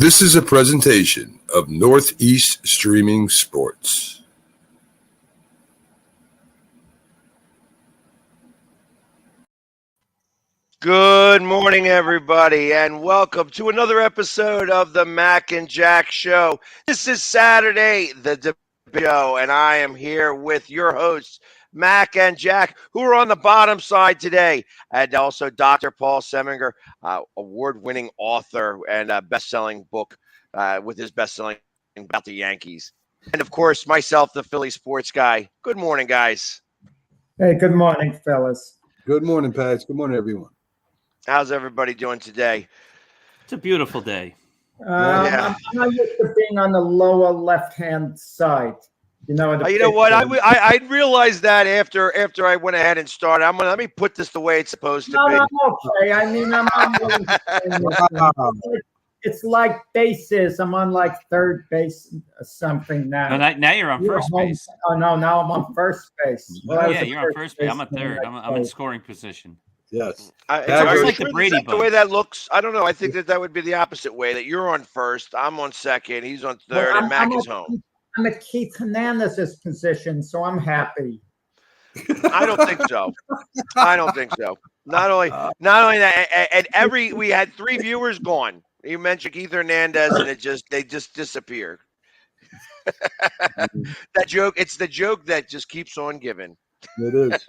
This is a presentation of Northeast Streaming Sports. Good morning, everybody, and welcome to another episode of the Mac and Jack Show. This is Saturday, the debate show, and I am here with your hosts, Mac and Jack, who are on the bottom side today, and also Dr. Paul Seminger, award-winning author and best-selling book with his best-selling about the Yankees. And, of course, myself, the Philly sports guy. Good morning, guys. Hey, good morning, fellas. Good morning, Pat. Good morning, everyone. How's everybody doing today? It's a beautiful day. I'm not used to being on the lower left-hand side. You know what? I realized that after I went ahead and started. Let me put this the way it's supposed to be. No, okay. I mean, it's like bases. I'm on like third base or something now. No, now you're on first base. Oh no, now I'm on first base. Well, yeah, you're on first base. I'm a third. I'm in scoring position. Yes. It's like the Brady Bunch. The way that looks, I don't know. I think that would be the opposite way. That you're on first, I'm on second, he's on third, and Mac is home. I'm at Keith Hernandez's position, so I'm happy. I don't think so. I don't think so. Not only that, and we had 3 viewers gone. You mentioned Keith Hernandez, and they just disappear. That joke. It's the joke that just keeps on giving. It is.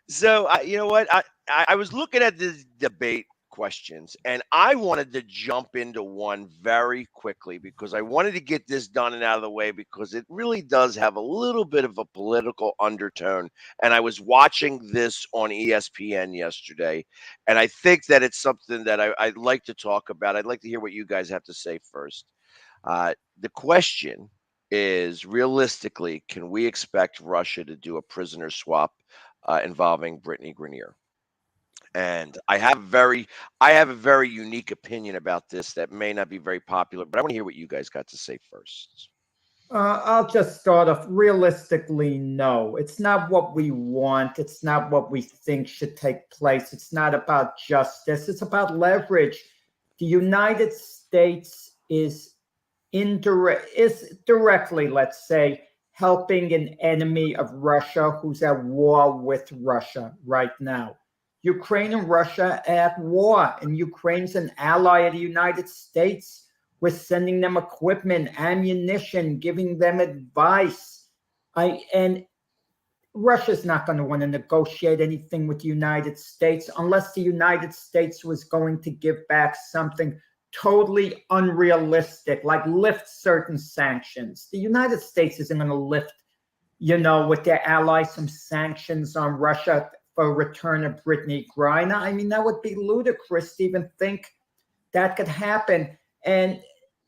So, you know what? I was looking at the debate questions, and I wanted to jump into one very quickly because I wanted to get this done and out of the way because it really does have a little bit of a political undertone. And I was watching this on ESPN yesterday, and I think that it's something that I'd like to talk about. I'd like to hear what you guys have to say first. The question is, realistically, can we expect Russia to do a prisoner swap involving Brittany Grenier? And I have a very unique opinion about this that may not be very popular, but I want to hear what you guys got to say first. I'll just start off. Realistically, no. It's not what we want. It's not what we think should take place. It's not about justice. It's about leverage. The United States is directly, let's say, helping an enemy of Russia who's at war with Russia right now. Ukraine and Russia are at war, and Ukraine's an ally of the United States. We're sending them equipment, ammunition, giving them advice. And Russia's not going to want to negotiate anything with the United States unless the United States was going to give back something totally unrealistic, like lift certain sanctions. The United States isn't going to lift, with their allies, some sanctions on Russia for return of Brittany Griner. I mean, that would be ludicrous to even think that could happen. And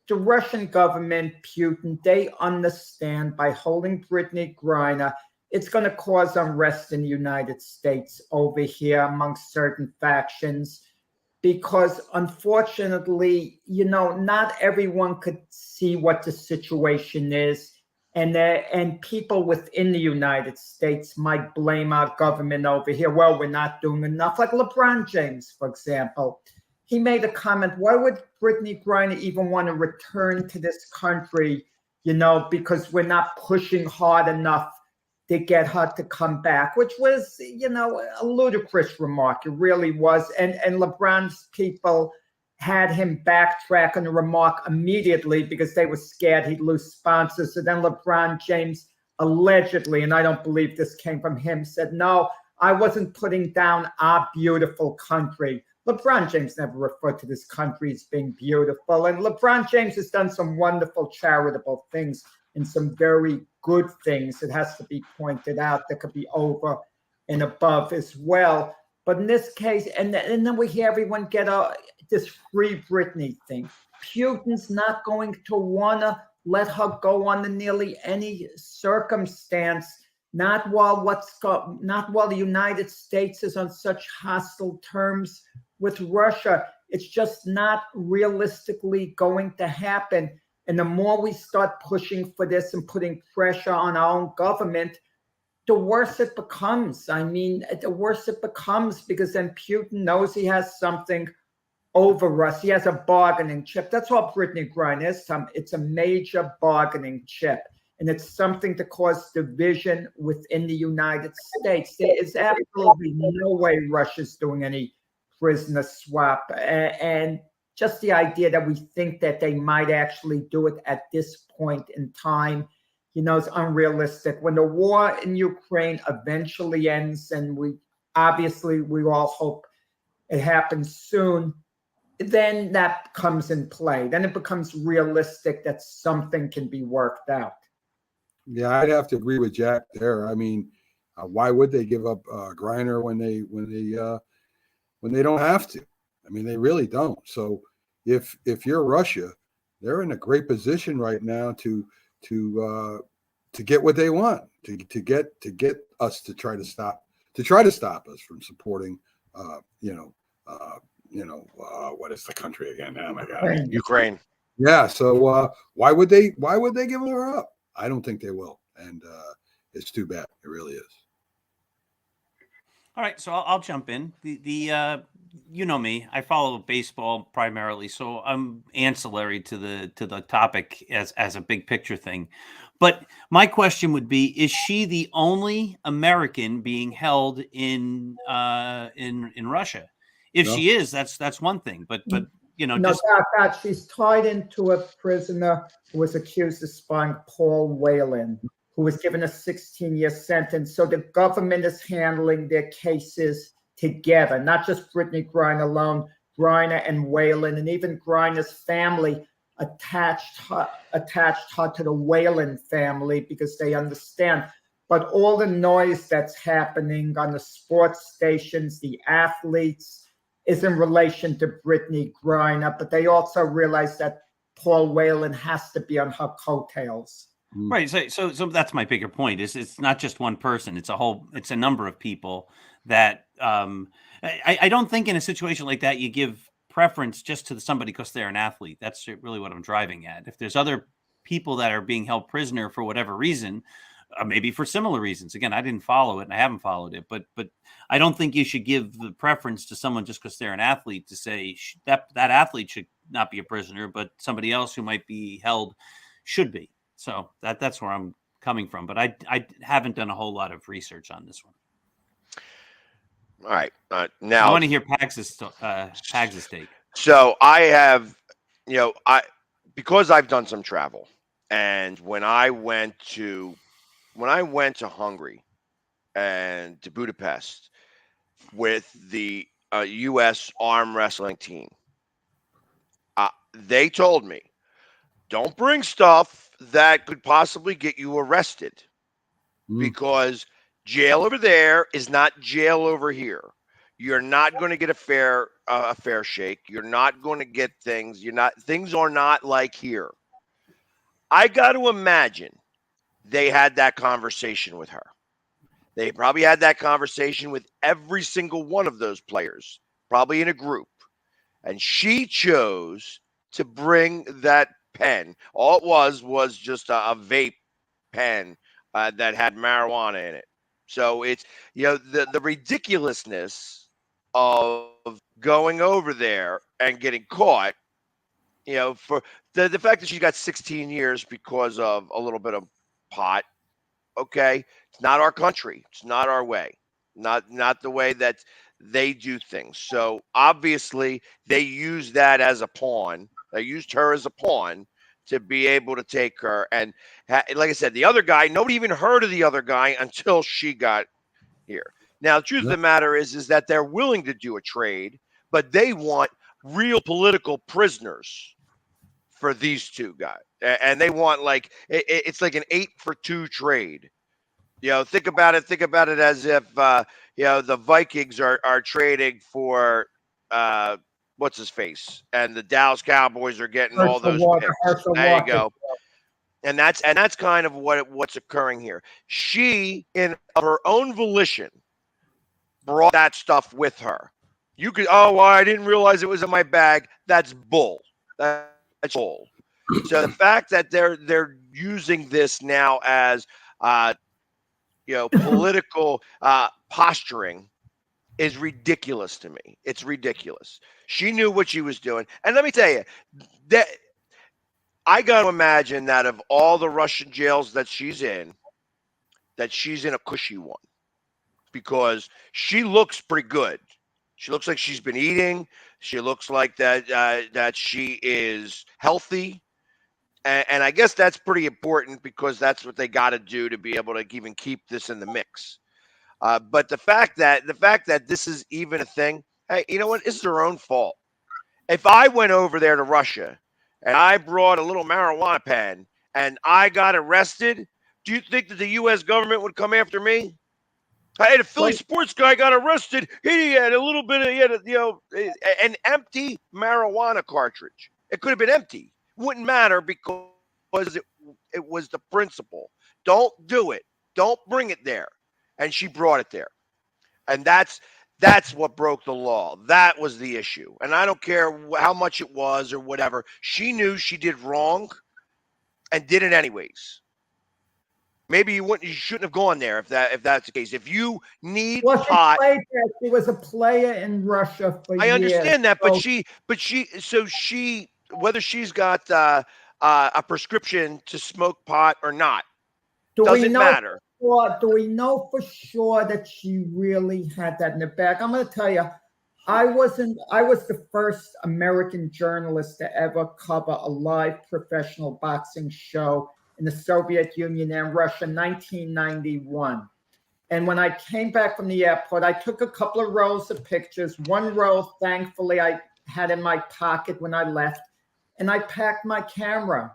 the Russian government, Putin, they understand by holding Brittany Griner, it's going to cause unrest in the United States over here amongst certain factions. Because unfortunately, not everyone could see what the situation is. And people within the United States might blame our government over here. Well, we're not doing enough. Like LeBron James, for example. He made a comment, why would Brittany Griner even want to return to this country, because we're not pushing hard enough to get her to come back, which was, a ludicrous remark. It really was. And LeBron's people had him backtrack on the remark immediately because they were scared he'd lose sponsors. So then LeBron James allegedly, and I don't believe this came from him, said, no, I wasn't putting down our beautiful country. LeBron James never referred to this country as being beautiful. And LeBron James has done some wonderful charitable things and some very good things. It has to be pointed out that could be over and above as well. But in this case, and then we hear everyone get this free Britney thing. Putin's not going to want to let her go under nearly any circumstance, not while the United States is on such hostile terms with Russia. It's just not realistically going to happen. And the more we start pushing for this and putting pressure on our own government, the worse it becomes. I mean, the worse it becomes because then Putin knows he has something over us. He has a bargaining chip. That's all Brittany Griner is. It's a major bargaining chip. And it's something to cause division within the United States. There is absolutely no way Russia's doing any prisoner swap. And just the idea that we think that they might actually do it at this point in time, is unrealistic. When the war in Ukraine eventually ends, and we all hope it happens soon, then that comes in play. Then it becomes realistic that something can be worked out. Yeah, I'd have to agree with Jack there. I mean, why would they give up Griner when they don't have to? I mean, they really don't. So if you're Russia, they're in a great position right now to get what they want, to get us to try to stop us from supporting what is the country again? Oh my God, Ukraine. Yeah. So why would they give her up? I don't think they will, and it's too bad. It really is. All right, so I'll jump in. You know me, I follow baseball primarily, so I'm ancillary to the topic as a big picture thing. But my question would be: is she the only American being held in Russia? If No. she is, that's one thing. But No, she's tied into a prisoner who was accused of spying, Paul Whelan, who was given a 16-year sentence. So the government is handling their cases together, not just Brittany Griner alone. Griner and Whelan, and even Griner's family attached her to the Whelan family because they understand. But all the noise that's happening on the sports stations, the athletes, is in relation to Brittany Griner, but they also realize that Paul Whelan has to be on her coattails. Right. So that's my bigger point. Is it's not just one person. It's a number of people that I don't think in a situation like that you give preference just to somebody because they're an athlete. That's really what I'm driving at. If there's other people that are being held prisoner for whatever reason, maybe for similar reasons. Again, I didn't follow it and I haven't followed it, but I don't think you should give the preference to someone just because they're an athlete to say that athlete should not be a prisoner, but somebody else who might be held should be. So that's where I'm coming from. But I haven't done a whole lot of research on this one. All right. Now I want to hear Pags' take. So I have, because I've done some travel, and when I went to Hungary and to Budapest with the U.S. arm wrestling team, they told me, don't bring stuff that could possibly get you arrested because jail over there is not jail over here. You're not going to get a fair shake. You're not going to get things. Things are not like here. I got to imagine they had that conversation with her. They probably had that conversation with every single one of those players, probably in a group. And she chose to bring that pen. All it was just a vape pen that had marijuana in it. So it's, the ridiculousness of going over there and getting caught, for the fact that she got 16 years because of a little bit of pot. Okay. It's not our country. It's not our way. Not the way that they do things. So obviously they used that as a pawn. They used her as a pawn to be able to take her. And like I said, the other guy, nobody even heard of the other guy until she got here. Now, the truth of the matter is that they're willing to do a trade, but they want real political prisoners for these two guys. And they want it's like an 8-for-2 trade. Think about it as if, the Vikings are trading for, what's his face, and the Dallas Cowboys are getting all those picks. There you go. And that's kind of what's occurring here. She, in of her own volition, brought that stuff with her. You could, I didn't realize it was in my bag. That's bull. That's bull. So the fact that they're using this now as political posturing is ridiculous to me. It's ridiculous. She knew what she was doing. And let me tell you, that I got to imagine that of all the Russian jails that she's in a cushy one because she looks pretty good. She looks like she's been eating. She looks like that she is healthy. And I guess that's pretty important because that's what they got to do to be able to even keep this in the mix. But the fact that this is even a thing, hey, you know what? It's their own fault. If I went over there to Russia and I brought a little marijuana pen and I got arrested, do you think that the U.S. government would come after me? Hey, the Philly sports guy got arrested. He had a little bit of, an empty marijuana cartridge. It could have been empty. Wouldn't matter because it was the principle. Don't do it. Don't bring it there. And she brought it there. And that's what broke the law. That was the issue. And I don't care how much it was or whatever. She knew she did wrong and did it anyways. Maybe you shouldn't have gone there if that's the case. If you need pot, she was a player in Russia for years. I understand that, but she whether she's got a prescription to smoke pot or not doesn't matter. Do we know for sure that she really had that in the bag? I'm going to tell you, I was the first American journalist to ever cover a live professional boxing show in the Soviet Union and Russia, 1991. And when I came back from the airport, I took a couple of rolls of pictures. One roll, thankfully, I had in my pocket when I left, and I packed my camera.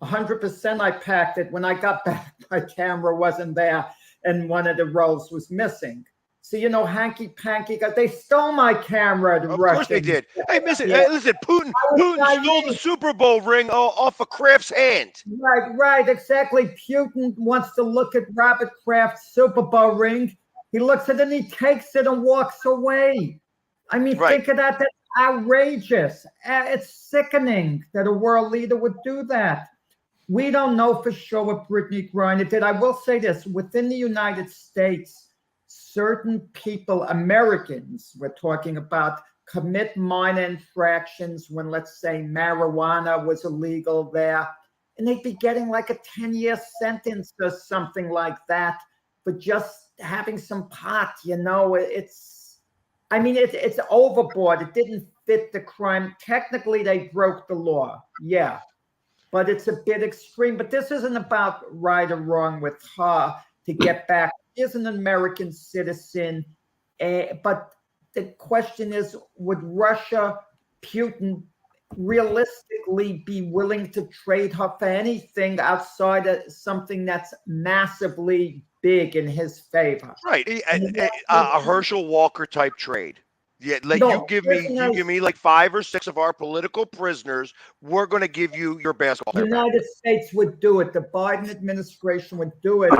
100% I packed it. When I got back, my camera wasn't there, and one of the rolls was missing. So, hanky panky, they stole my camera. Of course they did. Hey, listen, Putin stole the Super Bowl ring off of Kraft's hand. Right, exactly. Putin wants to look at Robert Kraft's Super Bowl ring. He looks at it and he takes it and walks away. I mean, think of that. That's outrageous. It's sickening that a world leader would do that. We don't know for sure what Brittany Griner did. I will say this, within the United States, certain people, Americans, we're talking about, commit minor infractions when, let's say, marijuana was illegal there, and they'd be getting like a 10-year sentence or something like that for just having some pot, It's overboard. It didn't fit the crime. Technically, they broke the law, yeah, but it's a bit extreme. But this isn't about right or wrong with her to get back. Is an American citizen, but the question is, would Russia, Putin, realistically be willing to trade her for anything outside of something that's massively big in his favor? Right, a Herschel Walker type trade. Yeah, you give me like 5 or 6 of our political prisoners. We're going to give you your basketball. The United States would do it. The Biden administration would do it.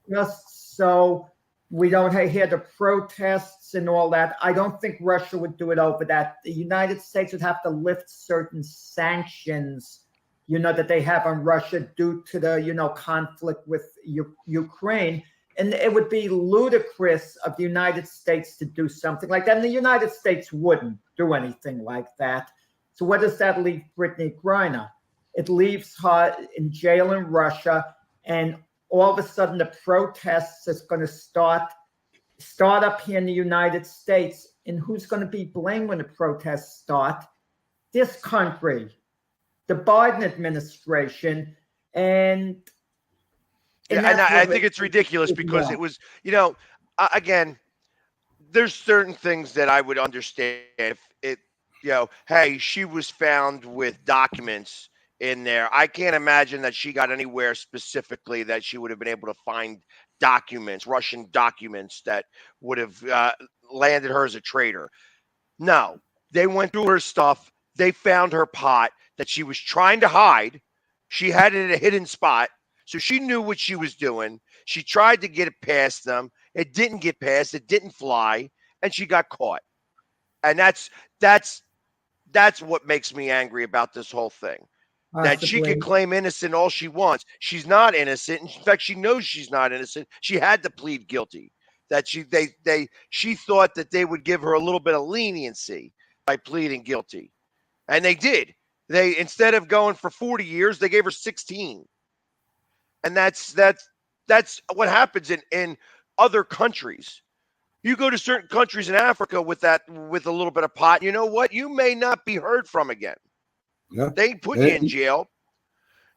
Just so we don't hear the protests and all that. I don't think Russia would do it over that. The United States would have to lift certain sanctions, that they have on Russia due to the, conflict with Ukraine. And it would be ludicrous of the United States to do something like that. And the United States wouldn't do anything like that. So where does that leave Brittany Griner? It leaves her in jail in Russia, and all of a sudden the protests is going to start up here in the United States. And who's going to be blamed when the protests start? This country, the Biden administration. And I think it's ridiculous because it was, again, there's certain things that I would understand if it, hey, she was found with documents in there. I can't imagine that she got anywhere specifically that she would have been able to find documents, Russian documents that would have landed her as a traitor. No, they went through her stuff. They found her pot that she was trying to hide. She had it in a hidden spot. So she knew what she was doing. She tried to get it past them. It didn't get past. It didn't fly. And she got caught. And that's what makes me angry about this whole thing. That she can claim innocent all she wants. She's not innocent. In fact, she knows she's not innocent. She had to plead guilty. That she thought that they would give her a little bit of leniency. by pleading guilty. And they did. They, instead of going for 40 years, they gave her 16. And that's what happens in other countries. You go to certain countries in Africa with a little bit of pot, you know what? You may not be heard from again. Yeah. They put you in jail.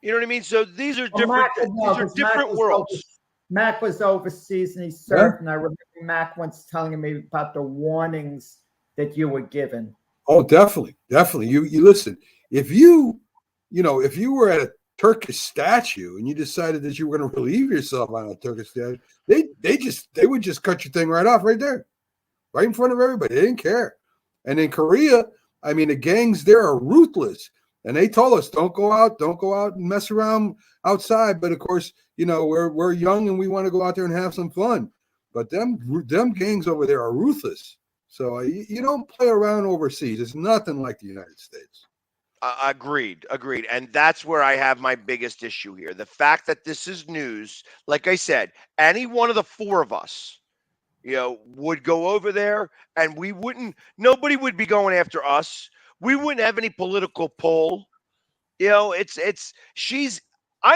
You know what I mean? So these are different. These are different worlds. Mac was overseas and he served, and I remember Mac once telling me about the warnings that you were given. Oh, definitely. You listen. If you were at a Turkish statue and you decided that you were going to relieve yourself on a Turkish statue, they would just cut your thing right off right there, right in front of everybody. They didn't care. And in Korea, I mean, the gangs there are ruthless. And they told us, don't go out and mess around outside. But of course, we're young and we want to go out there and have some fun. But them gangs over there are ruthless. So you don't play around overseas. It's nothing like the United States. Agreed. And that's where I have my biggest issue here. The fact that this is news, like I said, any one of the four of us, would go over there and nobody would be going after us. We wouldn't have any political pull. I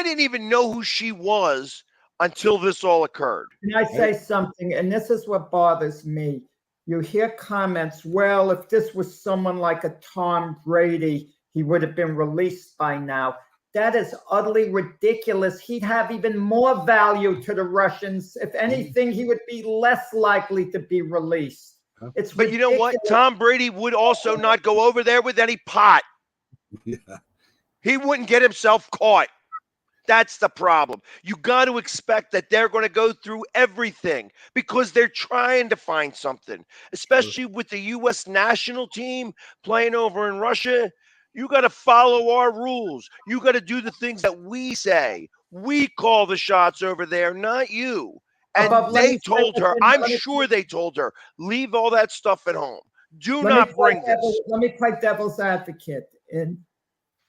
didn't even know who she was until this all occurred. Can I say something? And this is what bothers me. You hear comments, well, if this was someone like a Tom Brady, he would have been released by now. That is utterly ridiculous. He'd have even more value to the Russians. If anything, he would be less likely to be released. But ridiculous. You know what? Tom Brady would also not go over there with any pot. Yeah. He wouldn't get himself caught. That's the problem. You got to expect that they're going to go through everything because they're trying to find something, especially with the U.S. national team playing over in Russia. You got to follow our rules. You got to do the things that we say. We call the shots over there, not you. And they told her, I'm sure they told her, leave all that stuff at home. Do not bring this. Let me play devil's advocate. And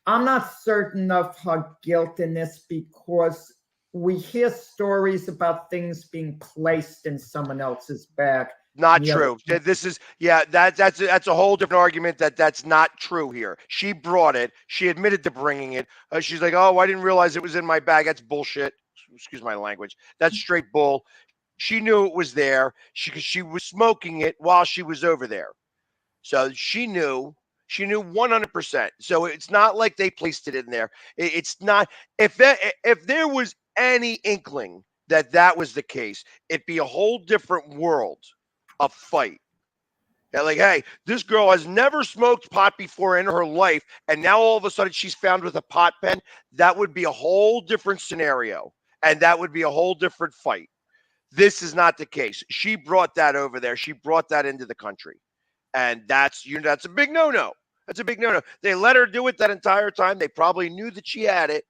I'm not certain of her guilt in this because we hear stories about things being placed in someone else's bag. Not true. This is, that's a whole different argument that's not true here. She brought it. She admitted to bringing it. She's like, oh, I didn't realize it was in my bag. That's bullshit. Excuse my language. That's straight bull. She knew it was there. She was smoking it while she was over there. So she knew 100%. So it's not like they placed it in there. It's not, if there was any inkling that was the case, it'd be a whole different world of fight. Like, hey, this girl has never smoked pot before in her life, and now all of a sudden she's found with a pot pen. That would be a whole different scenario, and that would be a whole different fight. This is not the case. She brought that over there. She brought that into the country, and that's a big no-no. That's a big no-no. They let her do it that entire time. They probably knew that she had it,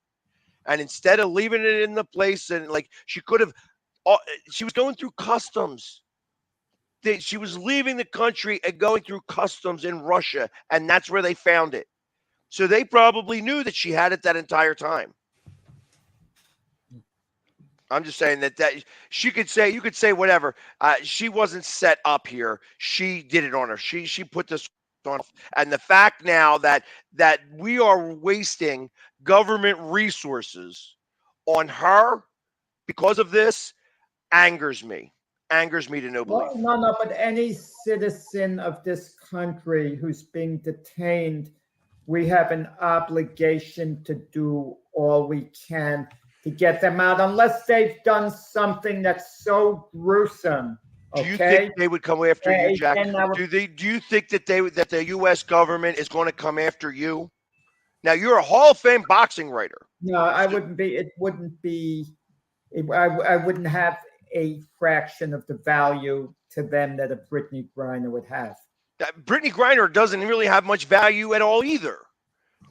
and instead of leaving it in the place, and like she could have, she was going through customs. She was leaving the country and going through customs in Russia, and that's where they found it. So they probably knew that she had it that entire time. I'm just saying that you could say whatever. She wasn't set up here. She did it on her. She put this on. And the fact now that we are wasting government resources on her because of this angers me. Angers me to no belief. No, but any citizen of this country who's being detained, we have an obligation to do all we can to get them out, unless they've done something that's so gruesome. Okay? Do you think they would come after you, Jack? Do you think that the U.S. government is going to come after you? Now, you're a Hall of Fame boxing writer. No, I wouldn't be. It wouldn't be. I wouldn't have a fraction of the value to them that a Brittany Griner would have. Brittany Griner doesn't really have much value at all either.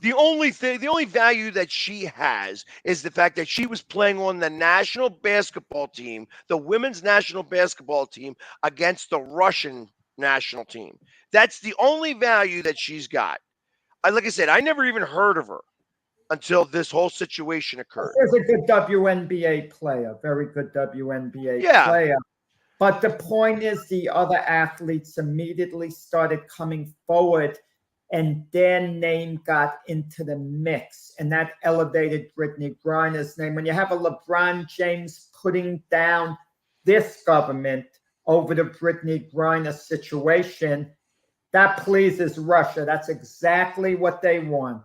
The only value that she has is the fact that she was playing on the national basketball team, the women's national basketball team, against the Russian national team. That's the only value that she's got. Like I said, I never even heard of her until this whole situation occurred. She's a good WNBA player, very good WNBA player. But the point is, the other athletes immediately started coming forward, and their name got into the mix, and that elevated Brittany Griner's name. When you have a LeBron James putting down this government over the Brittany Griner situation, that pleases Russia. That's exactly what they want.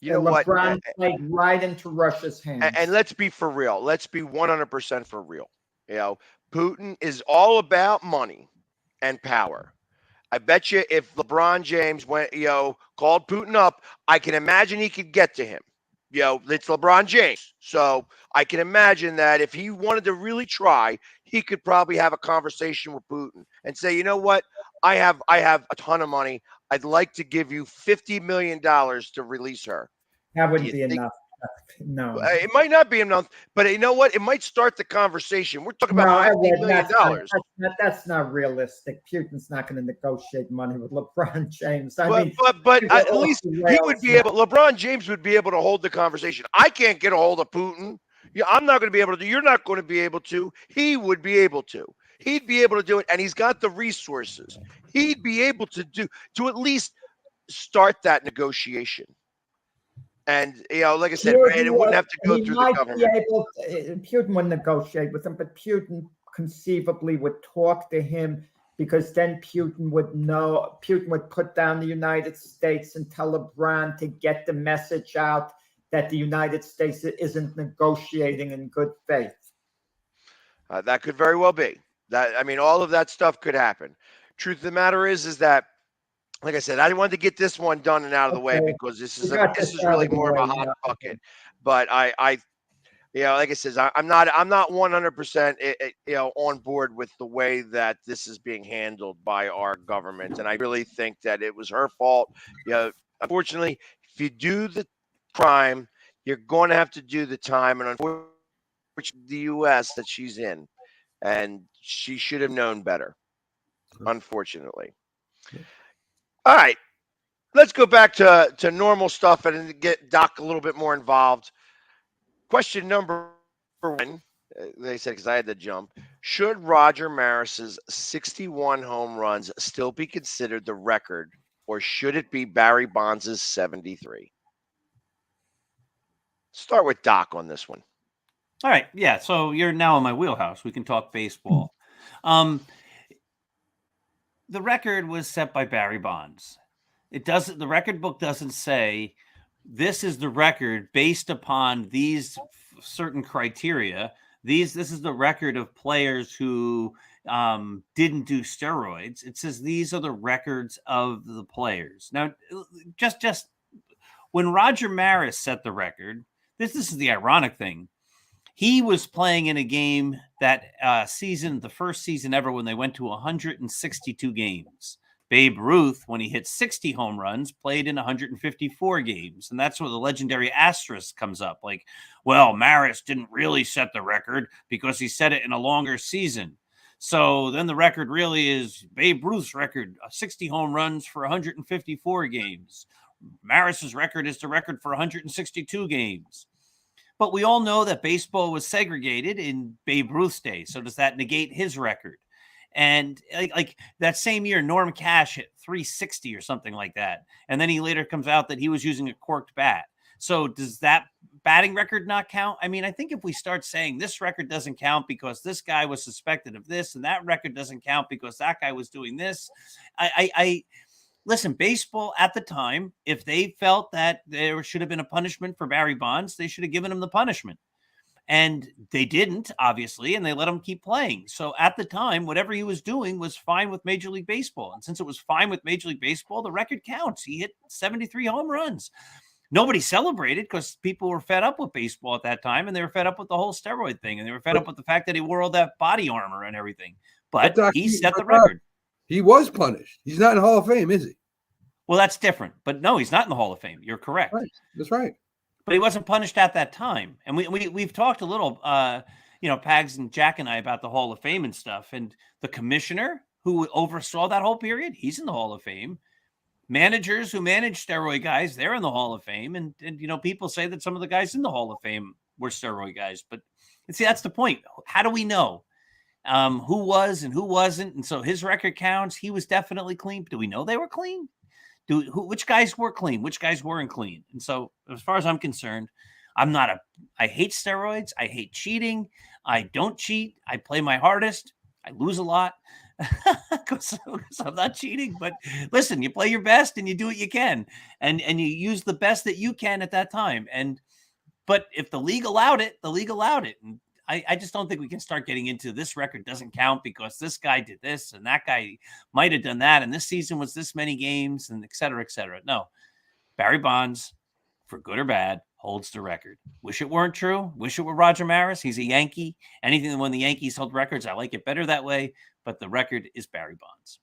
You know what? LeBron played right into Russia's hands. And let's be for real. Let's be 100% for real. You know, Putin is all about money and power. I bet you if LeBron James went, called Putin up, I can imagine he could get to him. It's LeBron James. So I can imagine that if he wanted to really try, he could probably have a conversation with Putin and say, you know what? I have a ton of money. I'd like to give you $50 million to release her. That wouldn't be enough. No. It might not be enough, but you know what? It might start the conversation. We're talking about $50 million. That's not realistic. Putin's not going to negotiate money with LeBron James. But at least he would be able. LeBron James would be able to hold the conversation. I can't get a hold of Putin. I'm not going to be able to. You're not going to be able to. He would be able to. He'd be able to do it, and he's got the resources. He'd be able to at least start that negotiation. And, like I said, it wouldn't have to go through the government. Putin would negotiate with him, but Putin conceivably would talk to him, because then Putin would put down the United States and tell LeBron to get the message out that the United States isn't negotiating in good faith. That could very well be. All of that stuff could happen. Truth of the matter is that, like I said, I wanted to get this one done and out of the way, because this is really more of a hot bucket. But like I said, I'm not 100% on board with the way that this is being handled by our government, and I really think that it was her fault. Unfortunately, if you do the crime, you're going to have to do the time, and unfortunately, the U.S. that she's in, and she should have known better. Unfortunately. All right, let's go back to normal stuff and get Doc a little bit more involved. Question number one, they said, because I had to jump. Should Roger Maris's 61 home runs still be considered the record, or should it be Barry Bonds' 73? Start with Doc on this one. All right, yeah, so you're now in my wheelhouse. We can talk baseball. The record was set by Barry Bonds. The record book doesn't say this is the record based upon these certain criteria. This is the record of players who didn't do steroids. It says these are the records of the players. Now, just when Roger Maris set the record, this is the ironic thing. He was playing in a game that season, the first season ever, when they went to 162 games. Babe Ruth, when he hit 60 home runs, played in 154 games. And that's where the legendary asterisk comes up. Like, well, Maris didn't really set the record because he set it in a longer season. So then the record really is Babe Ruth's record, 60 home runs for 154 games. Maris's record is the record for 162 games. But we all know that baseball was segregated in Babe Ruth's day. So does that negate his record? And like that same year, Norm Cash hit 360 or something like that. And then he later comes out that he was using a corked bat. So does that batting record not count? I mean, I think if we start saying this record doesn't count because this guy was suspected of this, and that record doesn't count because that guy was doing this, listen, baseball at the time, if they felt that there should have been a punishment for Barry Bonds, they should have given him the punishment. And they didn't, obviously, and they let him keep playing. So at the time, whatever he was doing was fine with Major League Baseball. And since it was fine with Major League Baseball, the record counts. He hit 73 home runs. Nobody celebrated because people were fed up with baseball at that time, and they were fed up with the whole steroid thing, and they were fed up with the fact that he wore all that body armor and everything. But he set the record. He was punished. He's not in the Hall of Fame, is he? Well, that's different. But no, he's not in the Hall of Fame. You're correct. Right. That's right. But he wasn't punished at that time. And we've talked a little, Pags and Jack and I about the Hall of Fame and stuff. And the commissioner who oversaw that whole period, he's in the Hall of Fame. Managers who manage steroid guys, they're in the Hall of Fame. And people say that some of the guys in the Hall of Fame were steroid guys. But see, that's the point. How do we know? who was and who wasn't. And so his record counts. He was definitely clean. Do we know they were clean? Which guys were clean? Which guys weren't clean? And so as far as I'm concerned, I hate steroids. I hate cheating. I don't cheat. I play my hardest. I lose a lot because I'm not cheating. But listen, you play your best and you do what you can, and you use the best that you can at that time. But if the league allowed it, the league allowed it. And I just don't think we can start getting into this record doesn't count because this guy did this and that guy might have done that. And this season was this many games and et cetera, et cetera. No, Barry Bonds, for good or bad, holds the record. Wish it weren't true. Wish it were Roger Maris. He's a Yankee. Anything that when the Yankees hold records, I like it better that way. But the record is Barry Bonds.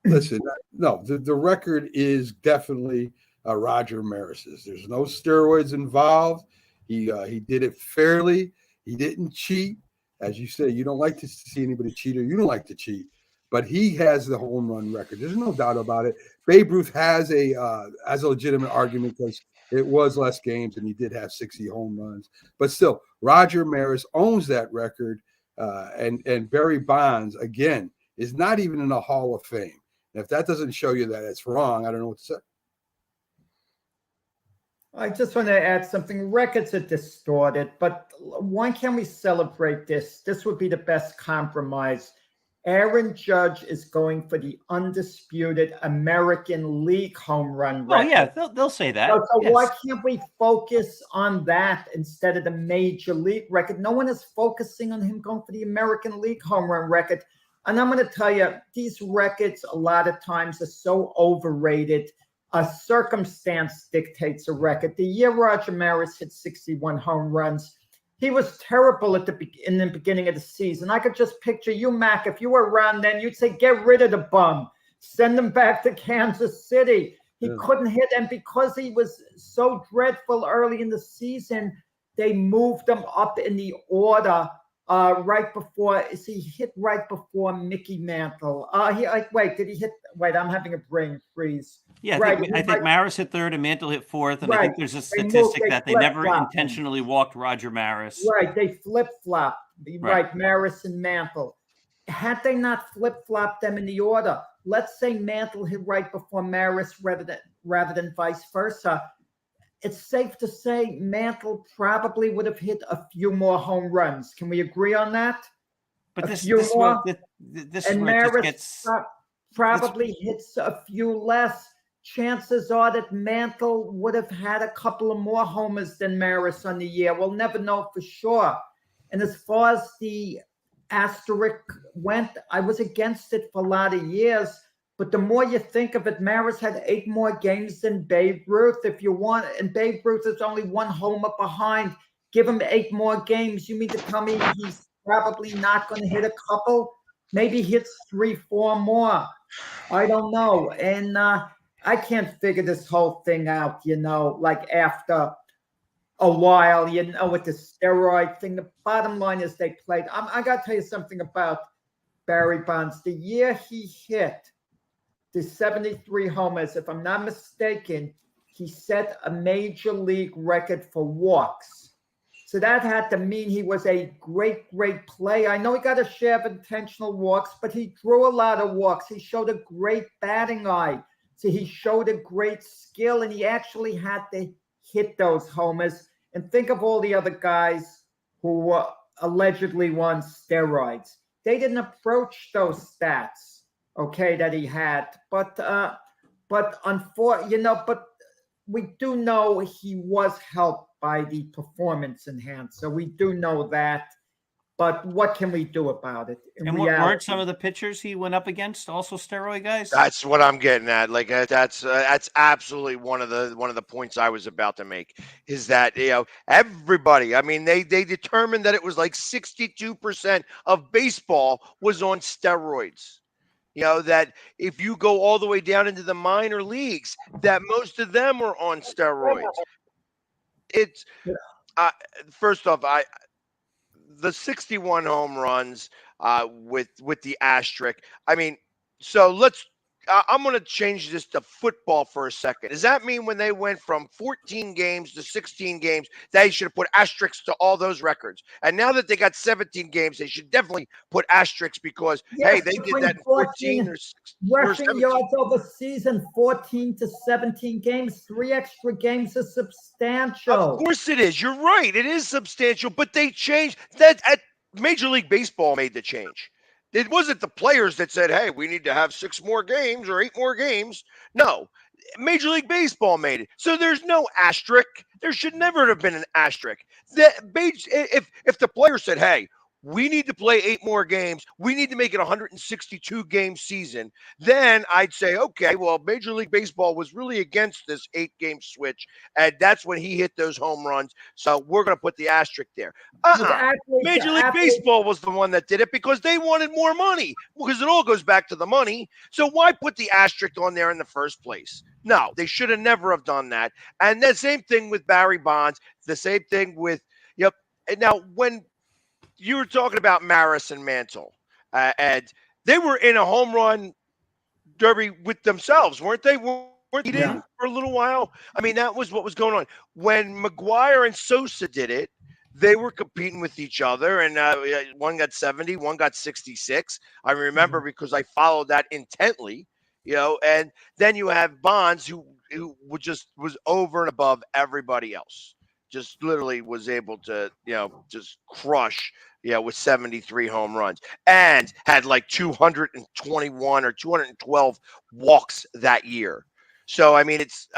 Listen, no, the record is definitely Roger Maris's. There's no steroids involved. He did it fairly. He didn't cheat. As you say, you don't like to see anybody cheat, or you don't like to cheat. But he has the home run record. There's no doubt about it. Babe Ruth has a legitimate argument because it was less games and he did have 60 home runs. But still, Roger Maris owns that record. And Barry Bonds, again, is not even in the Hall of Fame. And if that doesn't show you that it's wrong, I don't know what to say. I just want to add something. Records are distorted, but why can't we celebrate this? This would be the best compromise. Aaron Judge is going for the undisputed American League home run record. Oh, yeah, they'll say that. So yes. Why can't we focus on that instead of the Major League record? No one is focusing on him going for the American League home run record. And I'm going to tell you, these records a lot of times are so overrated. A circumstance dictates a record. The year Roger Maris hit 61 home runs, he was terrible in the beginning of the season. I could just picture you, Mac. If you were around then, you'd say, get rid of the bum. Send him back to Kansas City. He couldn't hit. And because he was so dreadful early in the season, they moved him up in the order right before. He hit right before Mickey Mantle. Did he hit? Wait, I'm having a brain freeze. Yeah, right. I think Maris hit third and Mantle hit fourth. And right. I think there's a statistic that they never intentionally walked Roger Maris. Right. They flip-flopped. Right. Maris and Mantle. Had they not flip-flopped them in the order, let's say Mantle hit right before Maris rather than vice versa, it's safe to say Mantle probably would have hit a few more home runs. Can we agree on that? But this and Maris probably hits a few less. Chances are that Mantle would have had a couple of more homers than Maris on the year. We'll never know for sure. And as far as the asterisk went, I was against it for a lot of years. But the more you think of it, Maris had 8 more games than Babe Ruth. If you want, and Babe Ruth is only 1 homer behind. Give him 8 more games. You mean to tell me he's probably not going to hit a couple? Maybe hits 3, 4 more. I don't know. And I can't figure this whole thing out, like after a while, with the steroid thing. The bottom line is they played. I got to tell you something about Barry Bonds. The year he hit the 73 homers, if I'm not mistaken, he set a major league record for walks. So that had to mean he was a great, great player. I know he got a share of intentional walks, but he drew a lot of walks. He showed a great batting eye. So he showed a great skill, and he actually had to hit those homers. And think of all the other guys who allegedly won steroids. They didn't approach those stats, that he had. But we do know he was helped by the performance enhancer. We do know that. But what can we do about it? And weren't some of the pitchers he went up against also steroid guys? That's what I'm getting at. Like that's absolutely one of the points I was about to make is that everybody. I mean, they determined that it was like 62% of baseball was on steroids. That if you go all the way down into the minor leagues, that most of them were on steroids. It's first off, the 61 home runs with the asterisk. I mean, so let's I'm going to change this to football for a second. Does that mean when they went from 14 games to 16 games, they should have put asterisks to all those records? And now that they got 17 games, they should definitely put asterisks because, hey, Yes, they did between that in 14 14 or 16 or rushing 17. yards over season, 14 to 17 games, 3 extra games is substantial. Of course it is. You're right. It is substantial, but they changed that. At Major League Baseball made the change. It wasn't the players that said, hey, we need to have 6 more games or 8 more games. No, Major League Baseball made it. So there's no asterisk. There should never have been an asterisk. If the player said, hey, we need to play 8 more games, we need to make it a 162 game season, then I'd say, okay, well, Major League Baseball was really against this 8-game switch, and that's when he hit those home runs. So we're going to put the asterisk there. Major League Baseball was the one that did it because they wanted more money, because it all goes back to the money. So why put the asterisk on there in the first place? No, they should have never have done that. And the same thing with Barry Bonds, the same thing with, and now when you were talking about Maris and Mantle, and they were in a home run derby with themselves, weren't they? Weren't they in for a little while? I mean, that was what was going on. When McGuire and Sosa did it, they were competing with each other, and one got 70, one got 66. I remember because I followed that intently, and then you have Bonds who was over and above everybody else. Just literally was able to, just crush, with 73 home runs and had like 221 or 212 walks that year. So, I mean, it's